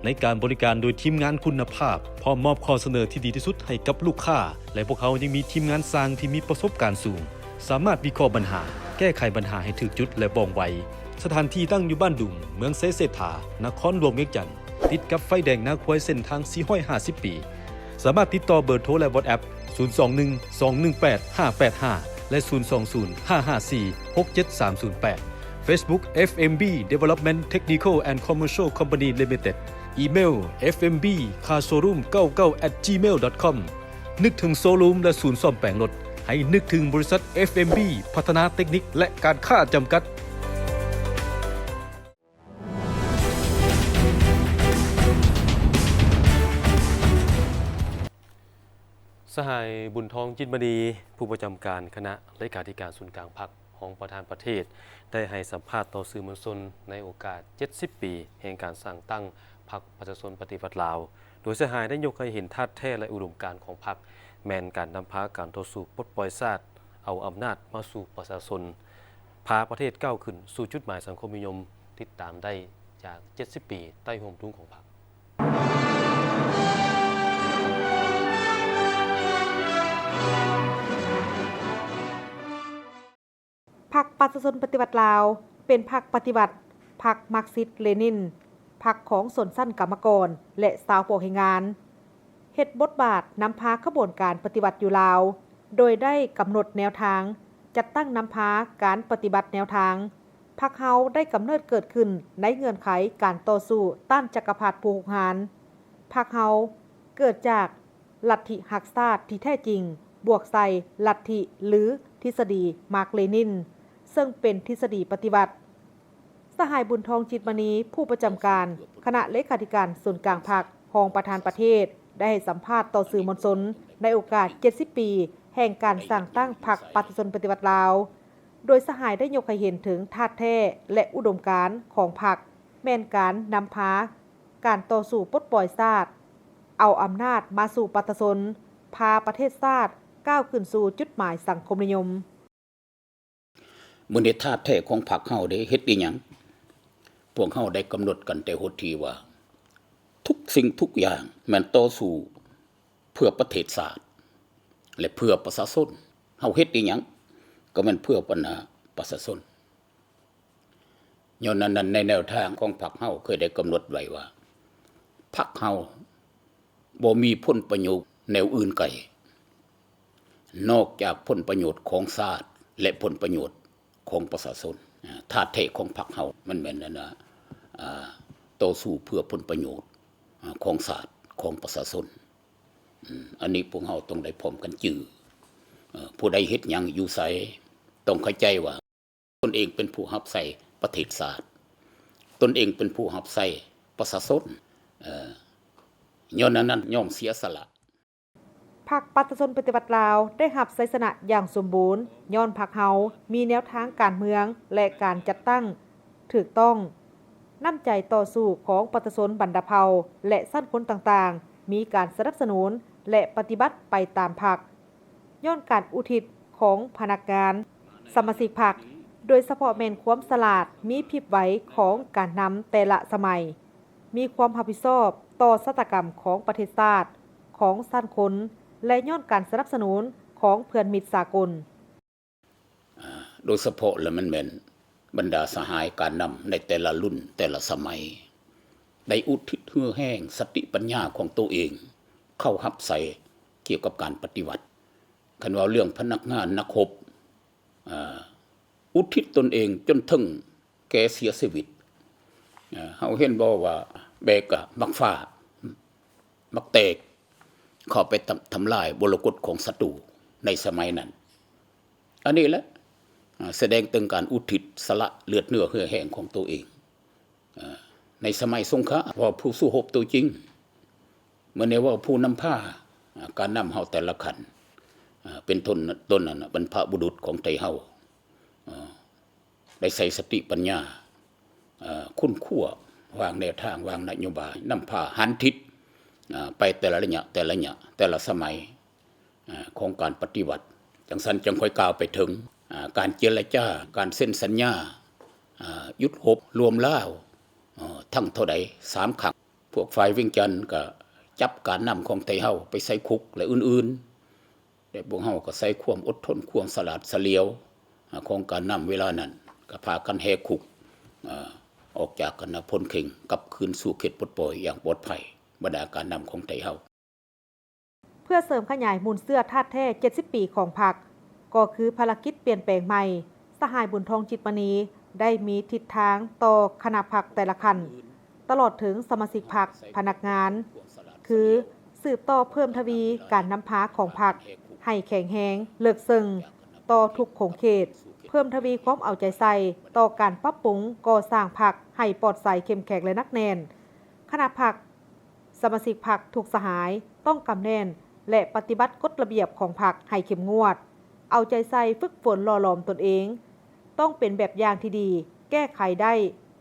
ในการบริการโดยทีมงานคุณภาพพร้อมมอบข้อเสนอที่ดีที่สุดให้กับลูกค้าและพวกเขายังมีทีมงานสร้างที่มีประสบการณ์สูงสามารถวิเคราะห์ปัญหาแก้ไขปัญหาให้ถูกจุดและว่องไวสถานที่ตั้งอยู่บ้านดุงเมืองเซเสถานครหลวงเวียงจันทน์ติดกับไฟแดงนาควยเส้นทาง450 ปีสามารถติดต่อเบอร์โทรและ WhatsApp 021-218-585 และ 020-554-67308 Facebook FMB Development Technical and Commercial Company Limited อีเมล fmbcarshowroom99@gmail.com นึกถึงโซลูมและศูนย์ซ่อมแปลงรถให้นึกถึงบริษัท FMB พัฒนาเทคนิคและการค้าจำกัดสหายบุญทองจิตมณีผู้ประจำการคณะเลขาธิการศูนย์กลางพรรคของประธานประเทศได้ให้สัมภาษณ์ต่อสื่อมวลชนในโอกาส70 ปีแห่งการสร้างตั้งพรรคประชาชนปฏิวัติลาวโดยสหายได้ยกให้เห็นธาตุแท้และอุดมการณ์ของพรรคแมนการนำพาการต่อสู้ปลดปล่อยชาติ เอาอำนาจมาสู่ประชาชนพาประเทศก้าวขึ้นสู่จุดหมายสังคมนิยมติดตามได้จาก 70 ปีใต้ห่มทุงของพรรคพรรคประชาชนปฏิวัติลาวเป็นพรรคปฏิวัติพรรคมาร์กซิสต์เลนินพรรคของชนชั้นกรรมกรและชาวพวกแรงงานเฮ็ดบทบาทนำพาขบวนการปฏิวัติอยู่ลาวโดยได้กำหนดแนวทางจัดตั้งนำพาการปฏิบัติแนวทางพรรคเฮาได้กำเนิดเกิดขึ้นในเงื่อนไขการต่อสู้ต้านจักรพรรดิผู้หุกหาญพรรคเฮาเกิดจากลัทธิหักชาติที่แท้จริงบวกใส่ลัทธิหรือทฤษฎีมาร์กเลนินซึ่งเป็นทฤษฎีปฏิบัติสหายบุญทองจิตมณีผู้ประจำการคณะเลขาธิการส่วนกลางพรรครองประธานประเทศได้ให้สัมภาษณ์ต่อสื่อมวลชนในโอกาส 70 ปีแห่งการสร้างตั้งพรรคประชาชนปฏิวัติลาวโดยสหายได้ยกให้เห็นถึงธาตุแท้และอุดมการณ์ของพรรคแม่นการนำพาการต่อสู้ปลดปล่อยชาติเอาอำนาจมาสู่ประชาชนพาประเทศชาติก้าวขึ้นสู่จุดหมายสังคมนิยมมื้อนี้ธาตุแท้ของพรรคเฮาได้เฮ็ดอีหยังพวกเฮาได้กำหนดกันแต่โหดทีว่าทุกสิ่งทุกอย่างแม่นต่อสู้เพื่อประเทศชาติและเพื่อประชาชนเฮาเฮ็ดอีหยังก็แม่นเพื่อปัญหาประชาชนย้อนนั้นในแนวทางของพรรคเฮาเคยได้กำหนดไว้ว่าพรรคเฮาบ่มีผลประโยชน์แนวอื่นไกลนอกจากผลประโยชน์ของชาติและผลประโยชน์ของประชาชนธาตุแท้ของพรรคเฮามันแม่นนั่นนะต่อสู้เพื่อผลประโยชน์ของชาติของประชาชนอันนี้พวกเฮาต้องได้พร้อมกันจื้อผู้ใดเฮ็ดหยังอยู่ไสต้องเข้าใจว่าตนเองเป็นผู้รับใช้ประเทศชาติตนเองเป็นผู้รับใช้ประชาชนย้อนนั้นยอมเสียสละพรรคประชาชนปฏิบัติลาวได้รับชัยชนะอย่างสมบูรณ์ย้อนพรรคเฮามีแนวทางการเมืองและการจัดตั้งถูกต้องน้ำใจต่อสู้ของประชาชนบรรดาเผ่าและชั้นคนต่างๆมีการสนับสนุนและปฏิบัติไปตามพรรคย้อนการอุทิศของพนักงานสมาชิกพรรคโดยเฉพาะแม่นความฉลาดมีพริบไหวของการนำแต่ละสมัยมีความรับผิดชอบต่อชะตากรรมของประเทศชาติของชั้นคนและย้อนการสนับสนุนของเพื่อนมิตรสากลโดยเฉพาะแล้วมันแม่นบรรดาสหายการนำในแต่ละรุ่นแต่ละสมัยได้อุทิศเหือแห้งสติปัญญาของตัวเองเข้ารับใส่เกี่ยวกับการปฏิวัติคันว่าเรื่องพนักงานนักรบอุทิศตนเองจนถึงแก่เสียชีวิตเฮาเห็นบ่ว่าแบกมักฟ้ามักแตกเข้าไปทำลายบรกฎของศัตรูในสมัยนั้นอันนี้แหละแสดงถึงการอุทิศสละเลือดเนื้อเหือแห้งของตัวเองในสมัยสงครามว่าผู้สู้รบตัวจริงเมื่อในว่าผู้นำผ้าการนำเฮาแต่ละขันเป็นต้นนั้นบรรพบุรุษของไทยเฮาได้ใส่สติปัญญาคุ้นคั่ววางแนวทางวางนโยบายนำผ้าหันทิศไปแต่ละระยะแต่ละสมัยของการปฏิวัติจังสันจังค่อยกล่าวไปถึงการเจรจาการเซ็นสัญญายุทธภพรวมแล้วทั้งเท่าใด3ครั้งพวกฝ่ายวิ่งจันทร์ก็จับการนำของไทยเฮาไปใส่คุกและอื่นๆแต่พวกเฮาก็ใส่ความอดทนความสลาดเฉลียวของการนำเวลานั้นก็พากันแหกคุกออกจากกันพ้นเข่งกลับคืนสู่เขตปลดปล่อยอย่างปลอดภัยบรรดาการนำของไทยเฮาเพื่อเสริมขยายมูลเสื้อธาตุแท้ 70 ปีของพรรคก็คือภารกิจเปลี่ยนแปลงใหม่สหายบุญทองจิตมณีได้มีทิศทางต่อคณะพรรคแต่ละคันตลอดถึงสมาชิกพรรคพนักงานคือสืบต่อเพิ่มทวีการนำพาของพรรคให้แข็งแรงเลิกซึ่งต่อทุกโขงเขตเพิ่มทวีความเอาใจใส่ต่อการปรับปรุงก่อสร้างพรรคให้ปลอดภัยเข้มแข็งและนักแน่นคณะพรรคสมาชิกพรรคทุกสหายต้องกำแน่นและปฏิบัติกฎระเบียบของพรรคให้เข้มงวดเอาใจใส่ฝึกฝนหล่อหลอมตนเองต้องเป็นแบบอย่างที่ดีแก้ไขได้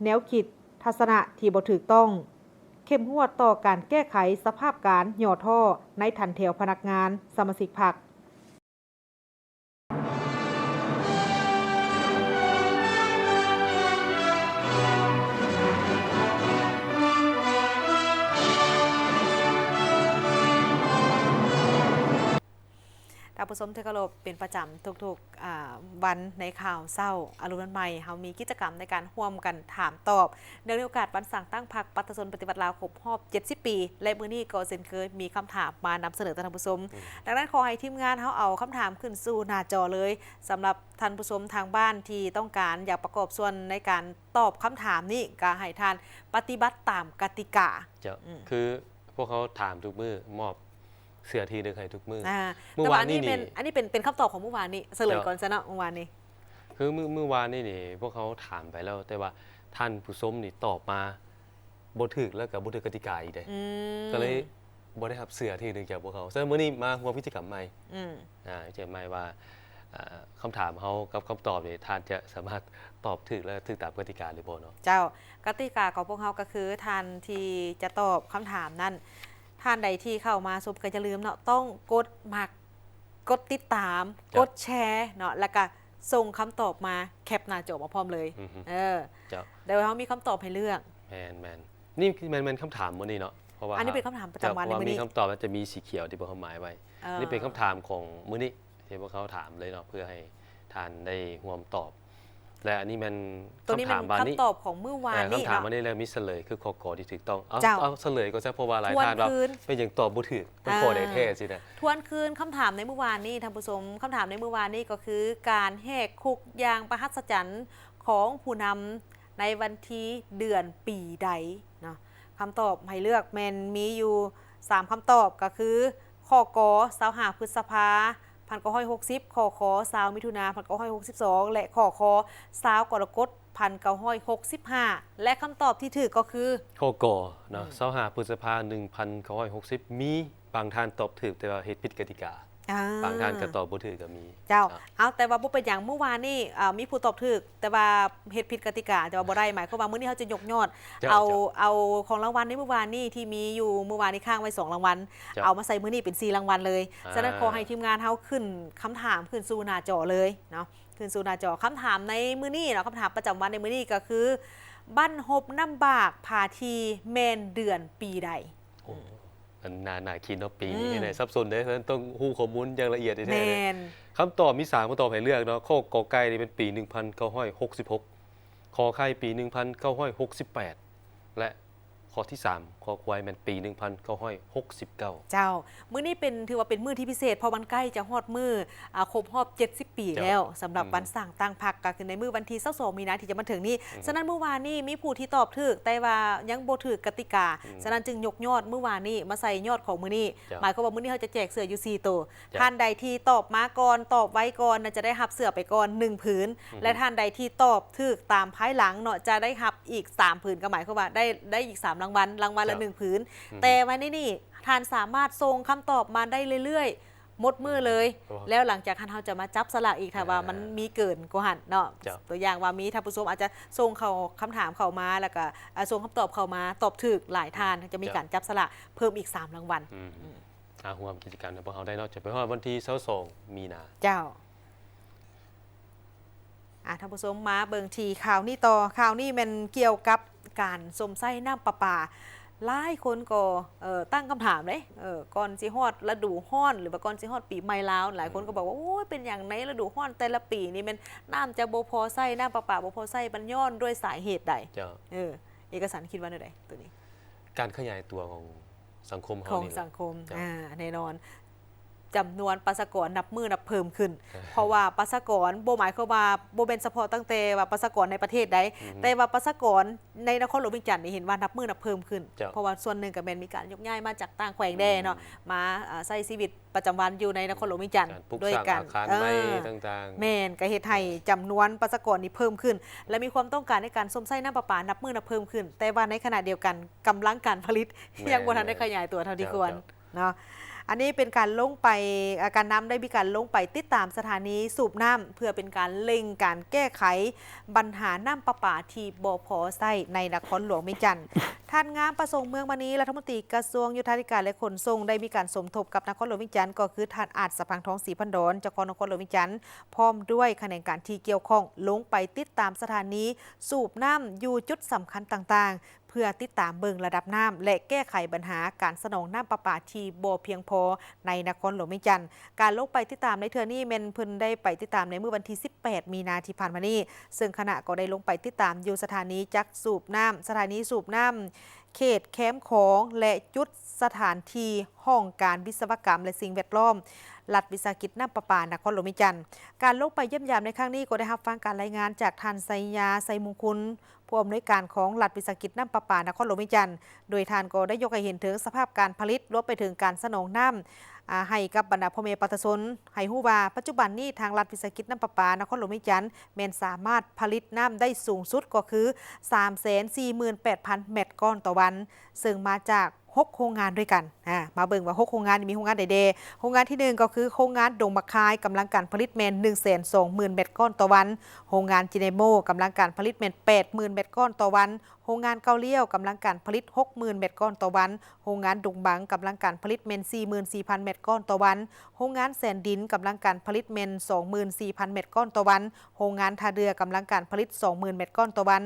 แนวคิดทัศนะที่บ่ถูกต้องเข้มงวดต่อการแก้ไขสภาพการหย่อท่อในทันแถวพนักงานสมาชิกพรรค ผู้ชมที่เคารพเป็นประจำทุกๆวันในข่าวเศร้าอรุณวันใหม่เฮามีกิจกรรมในการร่วมกันถามตอบเนื่องในโอกาสวันสั่งตั้งพรรคปัตชนปฏิบัติลาวครบรอบ70 ปีและมื้อนี้ก็เช่นเคยมีคำถามมานำเสนอท่านผู้ชมดังนั้นขอให้ทีมงานเฮาเอาคำถามขึ้นสู่หน้าจอเลยสำหรับท่านผู้ชมทางบ้านที่ต้องการอยากประกอบส่วนในการตอบคำถามนี้ก็ให้ท่านปฏิบัติตามกติกาคือพวกเขาถามทุกมื้อมอบเสื้อทีนึงให้ทุกมื้อเมื่อวานนี้อันนี้เป็นคำตอบของเมื่อวานนี้เฉลยก่อนซะเนาะเมื่อวานนี้คือเมื่อวานนี่พวกเขาถามไปแล้วแต่ว่าท่านผู้ชมนี่ตอบมาบ่ถูกแล้วก็บ่ถูกกติกาอีกเด้ก็เลยบ่ได้รับเสื้อทีนึงจากพวกเขาฉะนั้นมื้อนี้มาร่วมกิจกรรมใหม่กิจกรรมใหม่ว่าคำถามเขากับคำตอบนี่ท่านจะสามารถตอบถูกและถูกตามกติกาหรือบ่เนาะเจ้ากติกาของพวกเขาก็คือท่านที่จะตอบคำถามนั้นท่านใดที่เข้ามาชมก็จะลืมเนาะต้องกดมักกดติดตามกดแชร์เนาะแล้วก็ส่งคำตอบมาแคปหน้าจอมาพร้อมเลยเดี๋ยวเขามีคำตอบให้เลือกแมนนี่มันคำถามมื้อนี้เนาะเพราะว่าอันนี้เป็นคำถามประจำวันในมื้อนี้มีคำตอบแล้วจะมีสีเขียวที่พวกเขาหมายไว้นี่เป็นคำถามของมื้อนี้ที่พวกเขาถามเลยเนาะเพื่อให้ท่านได้ร่วมตอบและอันนี้มันคำถามคำตอบของเมื่อวานนี้คำถามวันนี้แล้วมีเฉลยคือข้อกอที่ถูกต้องเอาเฉลยก็จะเพราะว่าหลายท่านว่าเป็นอย่างตอบบ่ถูกเป็นข้อได้แท้สินะทวนคืนคำถามในเมื่อวานนี้ท่านผู้ชมคำถามในเมื่อวานนี้ก็คือการแหกคุกอย่างประหัศจรรย์ของผู้นำในวันที่เดือนปีใดเนาะคำตอบให้เลือกแมนมีอยู่3คำตอบก็คือข้อกอ25 พฤษภา1960ข้อคอ20 มิถุนา1962และข้อคอ20 กรกฎาคม1965และคำตอบที่ถูกก็คือข้อกอเนาะ25 พฤษภาคม1960มีบางท่านตอบถูกแต่ว่าเฮ็ดผิดกติกาบางท่านก็ตอบบ่ถูกก็มีเจ้าเอาแต่ว่าบ่เป็นอย่างเมื่อวานนี่มีผู้ตอบถูกแต่ว่าเฮ็ดผิดกติกาแต่ว่าบ่ได้หมายความว่ามื้อนี้เฮาจะยกยอดเอาของรางวัลในเมื่อวานนี่ที่มีอยู่เมื่อวานนี้ค้างไว้2รางวัลเอามาใส่มื้อนี้เป็น4รางวัลเลยฉะนั้นขอให้ทีมงานเฮาขึ้นคำถามขึ้นสู่หน้าจอเลยเนาะขึ้นสู่หน้าจอคำถามในมื้อนี้เนาะคำถามประจำวันในมื้อนี้ก็คือบั้นฮบน้ำบากพาทีแม่นเดือนปีใดน่าคิดเนาะปีนี้เนี่ยซับซ้อนเด้อต้องฮู้ข้อมูลอย่างละเอียดแท้ๆคำตอบมี3คำตอบให้เลือกเนาะข้อกอไก่นี่เป็นปี1966ขอไข่ปี1968และข้อที่3ขอควายมันปี1969เจ้ามื้อนี้เป็นถือว่าเป็นมื้อที่พิเศษเพราะมันใกล้จะฮอดมื้อครบรอบ70 ปีแล้วสำหรับวันสร้างตั้งพรรคก็คือในมื้อวันที่22มีนาที่จะมาถึงนี้ฉะนั้นเมื่อวานนี้มีผู้ที่ตอบถูกแต่ว่ายังบ่ถูกกติกาฉะนั้นจึงยกยอดเมื่อวานนี้มาใส่ยอดของมื้อนี้หมายความว่ามื้อนี้เฮาจะแจกเสื้ออยู่4ตัวท่านใดที่ตอบมาก่อนตอบไว้ก่อนจะได้รับเสื้อไปก่อน1ผืนและท่านใดที่ตอบถูกตามภายหลังเนาะจะได้รับอีก3ผืนก็หมายความว่าได้อีก3รางวัลละ1ผืนแต่วันนี้นี่ท่านสามารถส่งคำตอบมาได้เรื่อยๆหมดมือเลยแล้วหลังจากท่านเราจะมาจับสลากอีกค่ะว่ามันมีเกินกว่าหันเนาะตัวอย่างว่ามีท่านผู้ชมอาจจะส่งเขาคำถามเข้ามาแล้วก็ส่งคำตอบเข้ามาตอบถูกหลายท่านจะมีการจับสลากเพิ่มอีก3รางวัลร่วมกิจกรรมพวกเขาได้นอกจากไปฮอดวันที่22มีนาเจ้าท่านผู้ชมมาเบิ่งทีข่าวนี้ต่อข่าวนี้มันเกี่ยวกับการสมไส้น้ำประปาหลายคนก็ตั้งคำถามเลยก่อนสิฮอดฤดูร้อนหรือว่าก่อนสิฮอดปีใหม่ลาวหลายคนก็บอกว่าโอ้ยเป็นอย่างไหนฤดูร้อนแต่ละปีนี่มันน้ำจะบ่พอใช้น้ำประปาบ่พอใช้มันย้อนด้วยสาเหตุใดเอกสารคิดว่าใดตัวนี้การขยายตัวของสังคมของสังคมแน่นอนจำนวนประชากรนับมือนับเพิ่มขึ้นเพราะว่าประชากรบ่หมายความว่าบ่เป็นเฉพาะตั้งแต่ว่าประชากรในประเทศใดแต่ว่าประชากรในนครหลวงเวียงจันทน์นี่เห็นว่านับมือนับเพิ่มขึ้นเพราะว่าส่วนหนึ่งก็แม่นมีการยกย้ายมาจากต่างแขวงแดนเนาะมาใช้ชีวิตประจำวันอยู่ในนครหลวงเวียงจันทน์ด้วยกันต่างๆแม่นก็เฮ็ดให้จำนวนประชากรนี่เพิ่มขึ้นและมีความต้องการในการซ่อมไส้น้ำประปานับมือนับเพิ่มขึ้นแต่ว่าในขณะเดียวกันกำลังการผลิตยังบ่ทันได้ขยายตัวเท่าที่ควรเนาะอันนี้เป็นการลงไปการน้ำได้มีการลงไปติดตามสถานีสูบน้ำเพื่อเป็นการเร่งการแก้ไขปัญหาน้ำประปาที่บ่พอใช้ในนครหลวงเวียงจันทน์ ท่านงามประสงค์เมืองมณีรัฐมนตรีกระทรวงยุทธาธิการและขนส่งได้มีการสมทบกับนครหลวงวิจันทร์ก็คือท่านอาจสะพังทองศรีพันดอนเจ้าของนครหลวงวิจันทร์พร้อมด้วยแขนงการที่เกี่ยวข้องลงไปติดตามสถานีสูบน้ำอยู่จุดสำคัญต่างๆเพื่อติดตามเบิ่งระดับน้ำและแก้ไขปัญหาการสนองน้ำประปาที่บ่เพียงพอในนครหลวงวิจันทร์การลงไปติดตามในเทื่อนี้แม่นเพิ่นได้ไปติดตามในมื้อวันที่18มีนาที่ผ่านมานี้ซึ่งคณะก็ได้ลงไปติดตามอยู่สถานีจักสูบน้ำสถานีสูบน้ำเขตแคมป์ของและจุดสถานที่ห้องการวิศวกรรมและสิ่งแวดล้อมรัฐวิสาหกิจน้ำประปานครหลวงวิจันทร์การลงไปเยี่ยมยามในครั้งนี้ก็ได้รับฟังการรายงานจากท่านไสยาไสมงคลผู้อำนวยการของรัฐวิสาหกิจน้ำประปานครหลวงวิจันทร์โดยท่านก็ได้ยกให้เห็นถึงสภาพการผลิตรวมไปถึงการสนองน้ำให้กับบรรดาพ่อแม่ประชาชนให้ฮู้ว่าปัจจุบันนี้ทางรัฐวิสาหกิจน้ำประปานครหลวงวิจันทร์แม่นสามารถผลิตน้ำได้สูงสุดก็คือ 348,000 เมตรก้อนต่อวันซึ่งมาจาก6 โรงงานด้วยกันมาเบิ่งว่า6 โรงงานมีโรงงานใดๆโรงงานที่1ก็คือโรงงานดงมะคายกำลังการผลิตแมน 120,000 เมตรก้อนต่อวันโรงงานจิเนโมกำลังการผลิตแมน 80,000 เมตรก้อนต่อวันโรงงานเกาเลี้ยวกำลังการผลิต 60,000 เมตรก้อนต่อวันโรงงานดุงบังกำลังการผลิตแมน 44,000 เมตรก้อนต่อวันโรงงานแสนดินกำลังการผลิตแมน 24,000 เมตรก้อนต่อวันโรงงานท่าเรือกำลังการผลิต 20,000 เมตรก้อนต่อวัน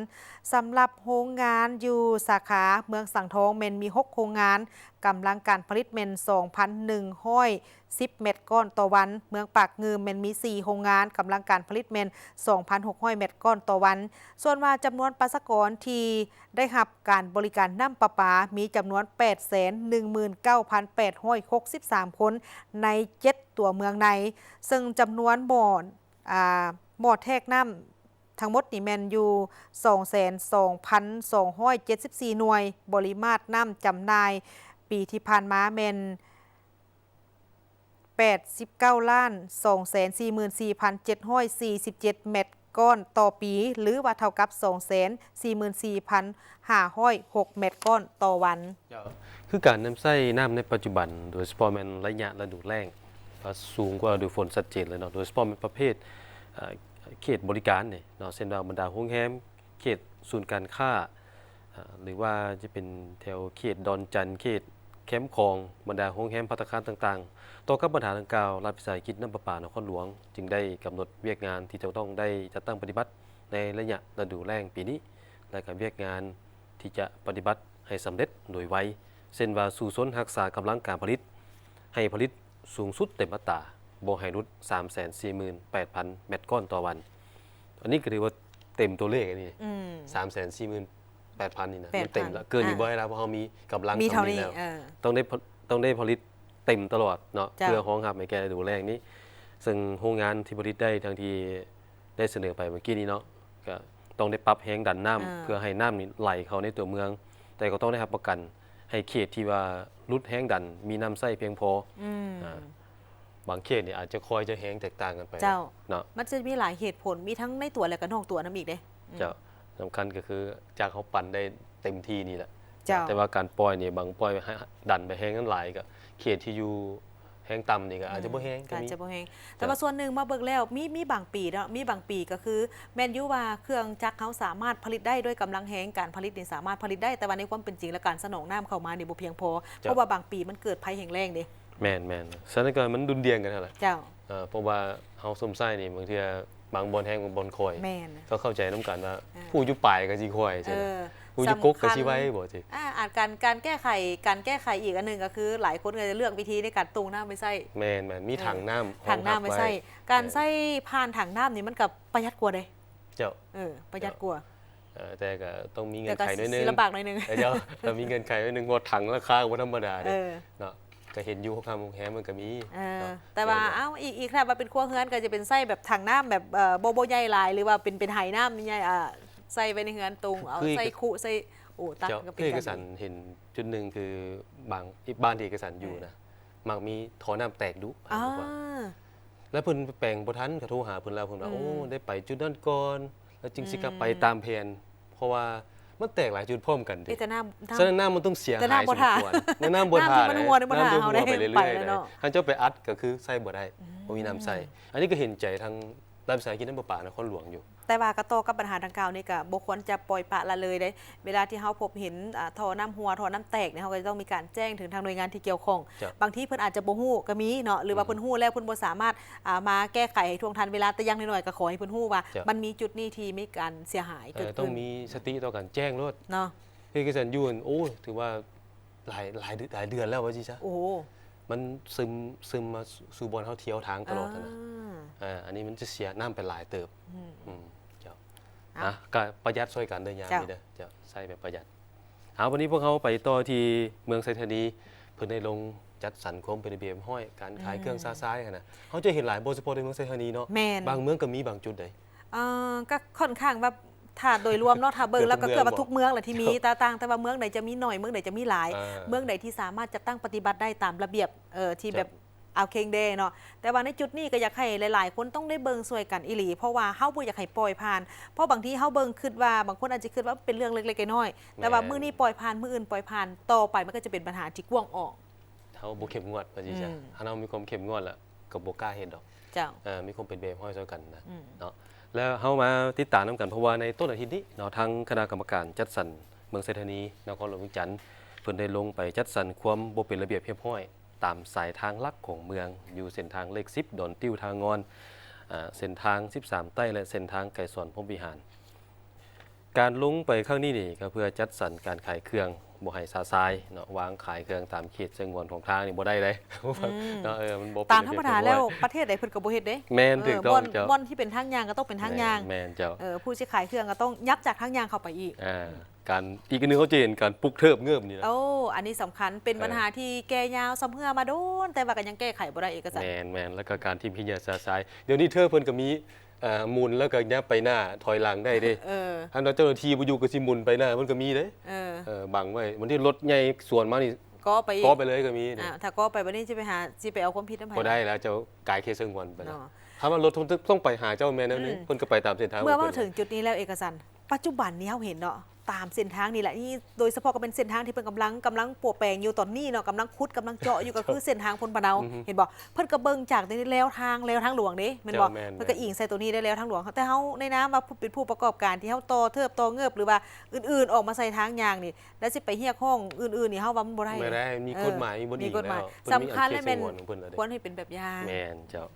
สำหรับโรงงานอยู่สาขาเมืองสังทองแมนมี6 โรงงานกำลังการผลิตเมน 2,110 เมตรก้อนต่อวันเมืองปากงืมเมนมี4 โรงงานกำลังการผลิตเมน 2,600 เมตรก้อนต่อวันส่วนว่าจำนวนประชากรที่ได้รับการบริการน้ำประปามีจำนวน 819,863 คนใน7 ตัวเมืองในซึ่งจำนวนบ่อแทกน้ำทั้งหมดนี่แมนอยู่ 22,274 หน่วยบริมาตรน้ำจำหน่ายปีที่ผ่านมาแมน 89,244,747 เมตรก้อนต่อปีหรือว่าเท่ากับ 244,506 เมตรก้อนต่อวันคือการนำใช้น้ำในปัจจุบันโดยเฉพาะแม่นระยะฤดูแล้งสูงกว่าฤดูฝนชัดเจนเลยเนาะโดยเฉพาะเป็นประเภทเขตบริการเนี่ยเนาะเช่นว่าบรรดาโรงแรมเขตศูนย์การค้าหรือว่าจะเป็นแถวเขตดอนจันทร์เขตแคมป์คลองบรรดาโรงแรมภัตตาคารต่างๆต่อกับปัญหาดังกล่าวรัฐวิสาหกิจน้ำประปานครหลวงจึงได้กำหนดเวียกงานที่จะต้องได้จัดตั้งปฏิบัติในระยะฤดูแล้งปีนี้และการเวียกงานที่จะปฏิบัติให้สำเร็จโดยไวเช่นว่าสู่สนรักษากำลังการผลิตให้ผลิตสูงสุดเต็มอัตราบ่ให้ลด 348,000 เมตรก้อนต่อวันอันนี้ก็ถือว่าเต็มตัวเลขนี่ 348,000 นี่นะมันเต็มแล้วเกินอยู่บ่ได้แล้วเพราะเขามีกำลังเท่านี้แล้วต้องได้ผลิตเต็มตลอดเนาะเพื่อรองรับให้แก่ฤดูแล้งนี้ซึ่งโรงงานที่ผลิตได้ทางที่ได้เสนอไปเมื่อกี้นี้เนาะก็ต้องได้ปรับแรงดันน้ำเพื่อให้น้ำนี่ไหลเข้าในตัวเมืองแต่ก็ต้องได้รับประกันให้เขตที่ว่าลดแรงดันมีน้ำใช้เพียงพอบางเขตเนี่ยอาจจะคอยจะแห้งแตกต่างกันไปเนาะมันจะมีหลายเหตุผลมีทั้งในตัวและก็นอกตัวน้ำอีกเด้เจ้าสำคัญก็คือจากเขาปั่นได้เต็มที่นี่แหละแต่ว่าการปล่อยเนี่ยบางปล่อยดันไปแห้งนั้นหลายก็เขตที่อยู่แห้งต่ำนี่ก็อาจจะบ่แห้งก็มีแต่ว่าส่วนหนึ่งมาเบิกแล้วมีบางปีเนาะมีบางปีก็คือแมนยูว่าเครื่องจักรเขาสามารถผลิตได้ด้วยกำลังแห้งการผลิตนี่สามารถผลิตได้แต่ว่าในความเป็นจริงและการสนองน้ำเข้ามานี่บ่เพียงพอเพราะว่าบางปีมันเกิดภัยแห้งแล้งเด้แม่นฉะนั้นก็มันดุลเดียงกันนั่นแหละเจ้าเพราะว่าเฮาสมไส้นี่บางทีบางบอลแห้งบางบอลคอยก็เข้าใจน้ำกันว่าผู้อยู่ปลายก็สิคอยใช่มั้ยผู้อยู่กกก็สิไว้บ่สิอาจการแก้ไขอีกอันนึงก็คือหลายคนก็จะเลือกวิธีในการตุงน้ำไม่ใส่แม่นมีถังน้ำไม่ใส่การใส่ผ่านถังน้ำนี่มันก็ประหยัดกว่าเด้เจ้าประหยัดกว่าแต่ก็ต้องมีเงินไขนิดนึงลำบากหน่อยนึงเจ้าถ้ามีเงินไขนิดนึงว่าถังราคาบ่ธรรมดาเด้เนาะก็เห็นอยู่คำโรงแรมมันก็มีแต่ว่าอีกถ้าว่าเป็นครัวเฮือนก็จะเป็นไส้แบบถังน้ำแบบโบใหญ่หลายหรือว่าเป็นไหน้ำใหญ่ใส่ไปในเฮือนตุงเอาใส่คุใส่ตักก็เป็นเอกสารเห็นจุดหนึ่งคือบางบ้านที่เอกสารอยู่นะมักมีท่อน้ำแตกดุแล้วเพิ่นแปลงบ่ทันก็โทรหาเพิ่นแล้วเพิ่นว่าโอ้ได้ไปจุดนั้นก่อนแล้วจึงสิกลับไปตามแผนเพราะว่ามันแตกหลายจุดพร้อมกันดิแต่น้ำมันต้องเสียหายสมควรน้ำบ่ท่าน้ำหัวไปเรื่อยๆคันเจ้าไปอัดก็คือใส่บ่ได้บ่มีน้ำใส่อันนี้ก็เห็นใจทั้ง รัฐวิสาหกิจน้ำประปานครหลวงอยู่ แต่ว่ากระโตกับปัญหาดังกล่าวนี่ก็บ่ควรจะปล่อยปละละเลยได้เวลาที่เฮาพบเห็นท่อน้ำหัวท่อน้ำแตกเนี่ยเฮาก็จะต้องมีการแจ้งถึงทางหน่วยงานที่เกี่ยวข้อง จ้ะ บางทีเพิ่นอาจจะบ่ฮู้ก็มีเนาะหรือว่าเพิ่นฮู้แล้วเพิ่นบ่สามารถมาแก้ไขให้ท่วงทันเวลาแต่อยังน้อยๆก็ขอให้เพิ่นฮู้ว่า จ้ะ มันมีจุดนี้ที่มีการเสียหายเกิด ต้อ ขึ้ ง น มีสติต่อการแจ้งรถ เนาะ คือกิสันยูนโอ้ถือว่าหลายเดือนแล้วว่าจิจ๊ะ โอ้ มันซึมมาสู่บอลเขาเที่ยวทางตลอดนะอันนี้มันจะเสียน้ำไปหลายเติบเจ้าก็ประหยัดช่วยกันเดินยามนี่เด้อเจ้าใส่แบบประหยัดเอาวันนี้พวกเขาไปต่อที่เมืองไซธานีเพิ่นได้ลงจัดสรรความเป็นระเบียบห้อยการขายเครื่องซ้ายๆนะเขาจะเห็นหลายโบสถ์ในเมืองไซธานีเนาะ แม่น บางเมืองก็มีบางจุดเลย ก็ค่อนข้างว่าถ้าโดยรวมเนาะถ้าเบิ่งแล้วก็เกือบว่าทุกเมืองแหละที่มีตาต่างแต่ว่าเมืองไหนจะมีหน่อยเมืองไหนจะมีหลาย เมืองไหนที่สามารถจะตั้งปฏิบัติได้ตามระเบียบที่แบบเอาเคงเดเนาะแต่ว่าในจุดนี้ก็อยากให้หลายๆคนต้องได้เบิ่งช่วยกันอีหลีเพราะว่าเฮาบ่อยากให้ปล่อยผ่านเพราะบางทีเฮาเบิ่งคิดว่าบางคนอาจจะคิดว่าเป็นเรื่องเล็กๆน้อยๆแต่ว่ามื้อนี้ปล่อยผ่านมื้ออื่นปล่อยผ่านต่อไปมันก็จะเป็นปัญหาที่กว้างออกเขาบ่เข้มงวดว่าจิจ๊ะถ้าเรามีความเข้มงวดแล้วก็บ่กล้าเฮ็ดดอก เจ้ามีความเป็นแบบห้อยเท่ากันนะเนาะแล้วเฮามาติดตามนํกันเพราะว่าในต้นอาทิตย์นี้เนาะทางคณะกรรมการจัดสรรเมืองไซธานีนครหลวงเวียงจันทน์เพิ่นได้ลงไปจัดสรรความบ่เป็นระเบียบเรียบร้อยตามสายทางลักของเมืองอยู่เส้นทางเลข10ดอนติ้วทางงอนเส้นทาง13ใต้และเส้นทางไก่สอนพรหมวิหารการลงไปข้างนี้นี่ก็เพื่อจัดสรรการขายเครื่องบ่ให้ซาซายเนาะวางขายเครื่องตามเขตสงวนของทางนี่บ่ได้เลยเนาะมันบ่ตามธรรมดาแล้วประเทศใดเพิ่นก็บ่เฮ็ดเด้แม่นถูกต้องเจ้าบ่อนที่เป็นทางยางก็ต้องเป็นทางยางแม่นเจ้าผู้ที่ขายเครื่องก็ต้องยับจากทางยางเข้าไปอีกการอีกอันนึงเขาจะเห็นการปลุกเทิบเงือบนี่นะอันนี้สำคัญเป็นปัญหาที่แก้ยาวซ้ำเฮือมาโดนแต่ว่าก็ยังแก้ไขบ่ได้เอกสารแม่นแล้วก็การที่พิจารณาซายเดี๋ยวนี้เทิบเพิ่นก็มีหมุนแล้วก็ยับไปหน้าถอยหลังได้เด้ถ้าเจ้าหน้าที่บ่อยู่ก็สิหมุนไปหน้ามันก็มีเด้บังไว้มันที่รถใหญ่สวนมานี่ก็ไปเลยก็มีถ้าก็ไปบัดนี้สิไปเอาความผิดนำไผบ่ได้แล้วเจ้ากายเคสสงวนไปแล้วถ้าว่ารถต้องไปหาเจ้าแม่นนึงเพิ่นก็ไปตามเส้นทางเมื่อมาถึงจุดนี้แล้วเอกสารปัจจุบันนี้เฮาเห็นเนาะตามเส้นทางนี่แหละนี่โดยเฉพาะก็เป็นเส้นทางที่เพิ่นกำลังปวแปลงอยู่ตอนนี้เนาะกำลังขุดกำลังเจาะอยู่ก็คือเส้นทางพลปะเนาเห็นบ่เพิ่นก็เบิ่งจากในแล้วทางหลวงเด้แม่นบ่เพิ่นก็อิงใส่ตัวนี้ได้แล้วทางหลวงแต่เฮาในนามว่าเป็นผู้ประกอบการที่เฮาต่อเทิบต่อเงือบหรือว่าอื่นๆออกมาใส่ทางยางนี่แล้วสิไปเฮียกห้องอื่นๆนี่เฮาว่ามันบ่ได้ไม่ได้มีกฎหมายมีกฎหมายสำคัญและแม่นควรให้เป็นแบบอย่างแม่นเจ้า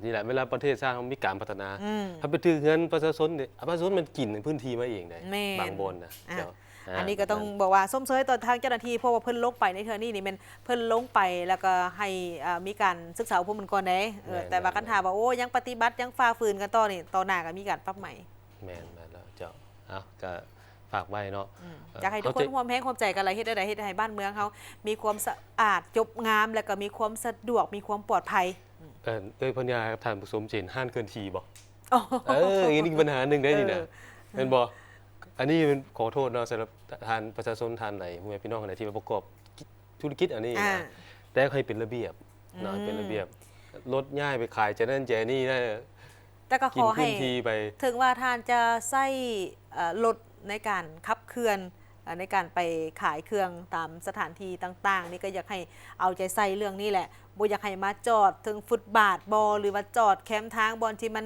นี่แหละเวลาประเทศชาติเขามีการพัฒนาถ้าไปถือเงินประชาชนเนี่ยประชาชนมันกินในพื้นที่มาเองได้บางบนนะเจ้าอันนี้ก็ต้องบอกว่าส้มเซยตอนทางเจ้าหน้าที่เพราะว่าเพิ่นลงไปในเทอนี่นี่มันเพิ่นลงไปแล้วก็ให้มีการศึกษาพวกมันก่อนเด้แต่ว่ากันถามว่าโอ้ยังปฏิบัติยังฝ่าฝืนกันต่อนี่ต่อหน้าก็มีการปรับใหม่แม่นแล้วเจ้าก็ฝากไว้เนาะอยากให้ทุกคนร่วมแรงร่วมใจกันอะไรเฮ็ดได้เฮ็ดให้บ้านเมืองเขามีความสะอาดจบงามแล้วก็มีความสะดวกมีความปลอดภัยพัญญาครับท่านผู้ชมเจนห้านเกินทีบ่อันนี้ปัญหาหนึ่งได้นี่นะเป็นบ่อันนี้เป็นขอโทษเนาะสำหรับทานประชาชนทานไหนพ่อแม่พี่น้องคนไหนที่มาประกอบธุรกิจอันนี้นะแต่ให้เป็นระเบียบเนาะเป็นระเบียบลดง่ายไปขายจะนั่นแจนี่ได้แต่ก็ขอให้ถึงว่าทานจะใส่ลดในการขับเคลื่อนในการไปขายเครื่องตามสถานที่ต่างๆนี่ก็อยากให้เอาใจใส่เรื่องนี้แหละบ่อยากให้มาจอดถึงฟุตบาทบอหรือว่าจอดแคมป์ทางบอลที่มัน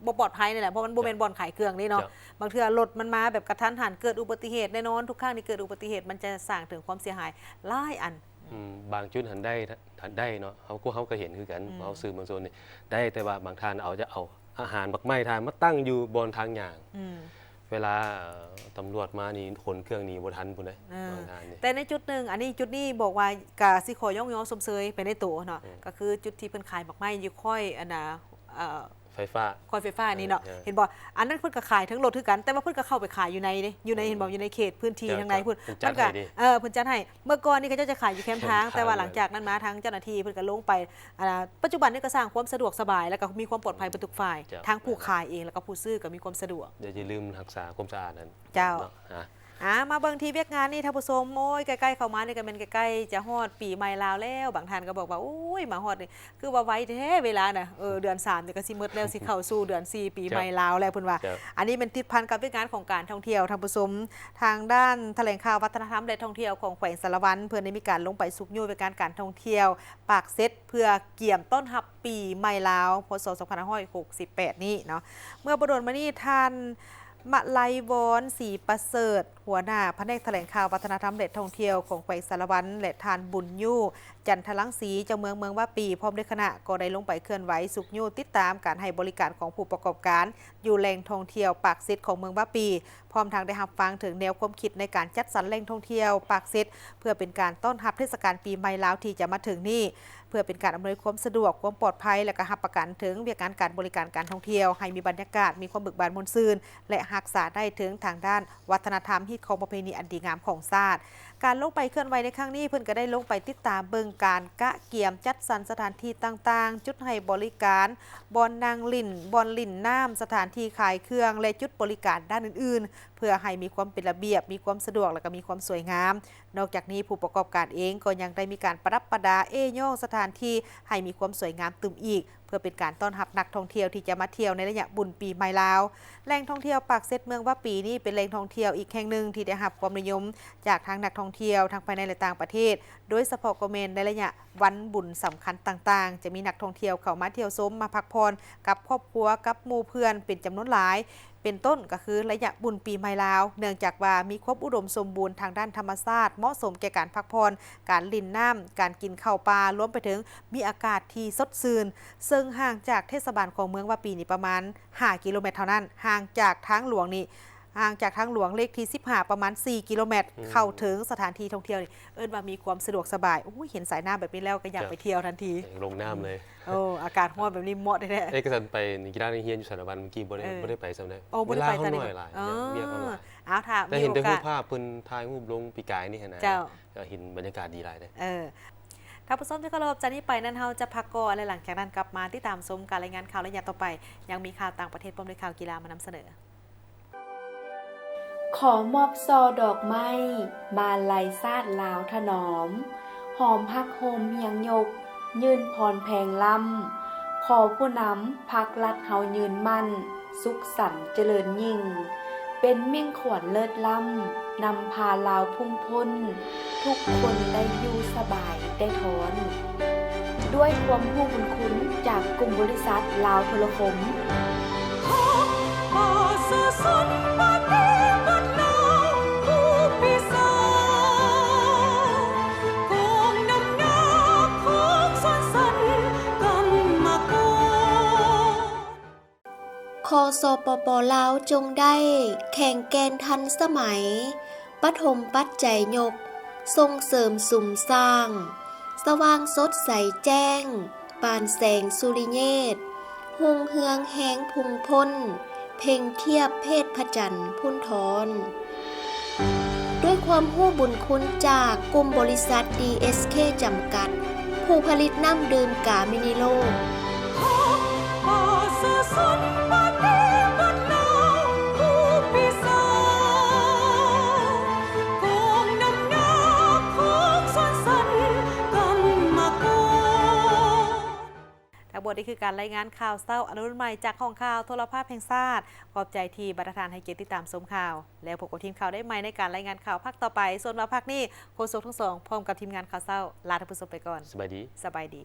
บ่ปลอดภัยนี่แหละเพราะมันบ่แม่นบ่อนขายเครื่องนี่เนาะบางเทื่อรถมันมาแบบกระทันหันเกิดอุบัติเหตุแน่นอนทุกครั้งที่เกิดอุบัติเหตุมันจะสร้างถึงความเสียหายหลายอันบางจุดหันได้เนาะเขาก็เห็นคือกันเขาซื้อบางโซนนี่ได้แต่ว่าบางทานจะเอาอาหารบักไม้ทานมาตั้งอยู่บนทางอย่างเวลาตำรวจมานี่ขนเครื่องนี้บ่ทันพุ่นเลยแต่ในจุดหนึ่งอันนี้จุดนี้บอกว่ากะสิขอย่องสมเสยไปในตัวเนาะก็คือจุดที่เพิ่นขายบักไม้อยู่ค่อยอันน่ะไฟฟ้าคอยไฟฟ้านี่เนาะเห็นบ่อันนั้นเพิ่นก็ขายทั้งรถคือกันแต่ว่าเพิ่นก็เข้าไปขายอยู่ในเด้อยู่ในเห็นบ่อยู่ในเขตพื้นที่ทางในเพิ่นก็เพิ่นจัดให้เมื่อก่อนนี่ก็จะขายอยู่แคมป์ทางแต่ว่าหลังจากนั้นมาทางเจ้าหน้าที่เพิ่นก็ลงไปปัจจุบันนี้ก็สร้างความสะดวกสบายแล้วก็มีความปลอดภัยทุกฝ่ายทั้งผู้ขายเองแล้วก็ผู้ซื้อก็มีความสะดวกอย่าลืมรักษาความสะอาดนั้นเจ้า มาเบิ่งทีเวียกงานนี่ท่านผู้ชมโอ้ยใกล้ๆเข้ามานี่ก็เป็นใกล้ๆจะฮอดปีใหม่ลาวแล้วบางท่านก็บอกว่าโอ้ยมาฮอดนี่คือว่าไวแท้เวลาน่ะเดือน3นี่ก็สิหมดแล้วสิเข้าสู่เดือน4ปีใหม่ลาวแล้วเพิ่นว่าอันนี้เป็นติดพันกับเวียกงานของการท่องเที่ยวท่านผู้ชมทางด้านแถลงข่าววัฒนธรรมและท่องเที่ยวของแขวงสารวัตรเพิ่นได้มีการลงไปสุกยุ่ยในการท่องเที่ยวปากเซตเพื่อเกี่ยมต้นรับปีใหม่ลาวพศ2568นี้เนาะเมื่อบ่โดนมานี่ท่านมะไลวอนศรีประเสริฐหัวหน้าแผนกแถลงข่าววัฒนธรรมและท่องเที่ยวของแขวงสารวัตรและทานบุญยู่จันทลังสีเจ้าเมืองว่าปีพร้อมด้วยคณะก็ได้ลงไปเคลื่อนไหวสุกยู่ติดตามการให้บริการของผู้ประกอบการอยู่แหล่งท่องเที่ยวปากเซตของเมืองว่าปีพร้อมทางได้รับฟังถึงแนวความคิดในการจัดสรรแหล่งท่องเที่ยวปากเซตเพื่อเป็นการต้อนรับเทศกาลปีใหม่ลาวที่จะมาถึงนี่เพื่อเป็นการอำนวยความสะดวกความปลอดภัยและก็รับประกันถึงเรื่องการบริการการท่องเที่ยวให้มีบรรยากาศมีความเบิกบานมวลซื่นและรักษาได้ถึงทางด้านวัฒนธรรมที่ของประเพณีอันดีงามของชาติการลงไปเคลื่อนไหวในครั้งนี้เพิ่นก็ได้ลงไปติดตามเบิ่งการกะเกี่ยมจัดสรรสถานที่ต่างๆจุดให้บริการบอนนางลิ่นบอนลิ่นน้ำสถานที่ขายเครื่องและจุดบริการด้านอื่นๆเพื่อให้มีความเป็นระเบียบมีความสะดวกและก็มีความสวยงามนอกจากนี้ผู้ประกอบการเองก็ยังได้มีการประดับประดาโย่สถานที่ให้มีความสวยงามตึมอีกเพื่อเป็นการต้อนรับนักท่องเที่ยวที่จะมาเที่ยวในระยะบุญปีใหม่ลาวแหล่งท่องเที่ยวปากเซตเมืองว่าปีนี้เป็นแหล่งท่องเที่ยวอีกแห่งหนึ่งที่ได้รับความนิยมจากทั้งนักท่องเที่ยวทั้งภายในและต่างประเทศโดยเฉพาะก็แม่นในระยะวันบุญสำคัญต่างๆจะมีนักท่องเที่ยวเข้ามาเที่ยวชมมาพักผ่อนกับครอบครัวกับหมู่เพื่อนเป็นจำนวนหลายเป็นต้นก็คือระยะบุญปีใหม่ลาวเนื่องจากว่ามีความอุดมสมบูรณ์ทางด้านธรรมชาติเหมาะสมแก่การพักผ่อนการลิ่นน้ำการกินข้าวปลารวมไปถึงมีอากาศที่สดชื่นซึ่งห่างจากเทศบาลของเมืองว่าปีนี้ประมาณ5 กิโลเมตรเท่านั้นห่างจากทางหลวงเลขที่15ประมาณ4 กิโลเมตรเข้าถึงสถานที่ท่องเที่ยวนี่ว่ามีความสะดวกสบายเห็นสายน้ำแบบนี้แล้วก็อยากไปเที่ยวทันทีลงน้ำเลยอากาศร้อนแบบนี้เหมาะแท้ๆก็จะไปกีฬาเฮียนอยู่สารวัตรเมื่อกี้บ่ได้ไปซ้ำได้เวลาเขาหน่อยหลายเรียกเขาหลายแต่เห็นแต่รูปภาพเพิ่นถ่ายรูปลงปีกายนี่นะเห็นบรรยากาศดีหลายเลยถ้าผู้ชมที่เคารพจากนี้ไปนั้นเราจะพักก่อนและหลังจากนั้นกลับมาติดตามชมการรายงานข่าวระยะต่อไปยังมีข่าวต่างประเทศพร้อมด้วยข่าวกีฬามานำเสนอขอมอบซอดอกไม้มาลัยซาดลาวถนอมหอมพักโฮมเมียงยกยืนพรแพงล่ำขอผู้นำพักรัดเฮายืนมั่นสุขสันต์เจริญยิ่งเป็นเมี่ยงขวัญเลิศล้ำนำพาลาวพุ่งพ้นทุกคนได้อยู่สบายได้ถอนด้วยความรู้บุญคุณจากกลุ่มบริษัทลาวโทรคมคสปป.ลาวจงได้แข่งแกนทันสมัยปฐมปัจจัยยกส่งเสริมสุมสร้างสว่างสดใสแจ้งปานแสงสุริเยศหุงเฮืองแหงพุงพ้นเพ่งเทียบเพศพจันทร์พุ่นทอนด้วยความรู้บุญคุณจากกลุ่มบริษัท DSK จำกัดผู้ผลิตน้ำดื่มกามินิโลบทนี้คือการรายงานข่าวเศร้าอนุรุณใหม่จากห้องข่าวโทรภาพแห่งชาติขอบใจที่บรรทานให้เกียรติติดตามชมข่าวแล้วพบกับทีมข่าวได้ใหม่ในการรายงานข่าวภาคต่อไปส่วนมาภาคนี้โฆษกทั้งสองพร้อมกับทีมงานข่าวเศร้าลาท่านผู้ชมไปก่อนสบายดี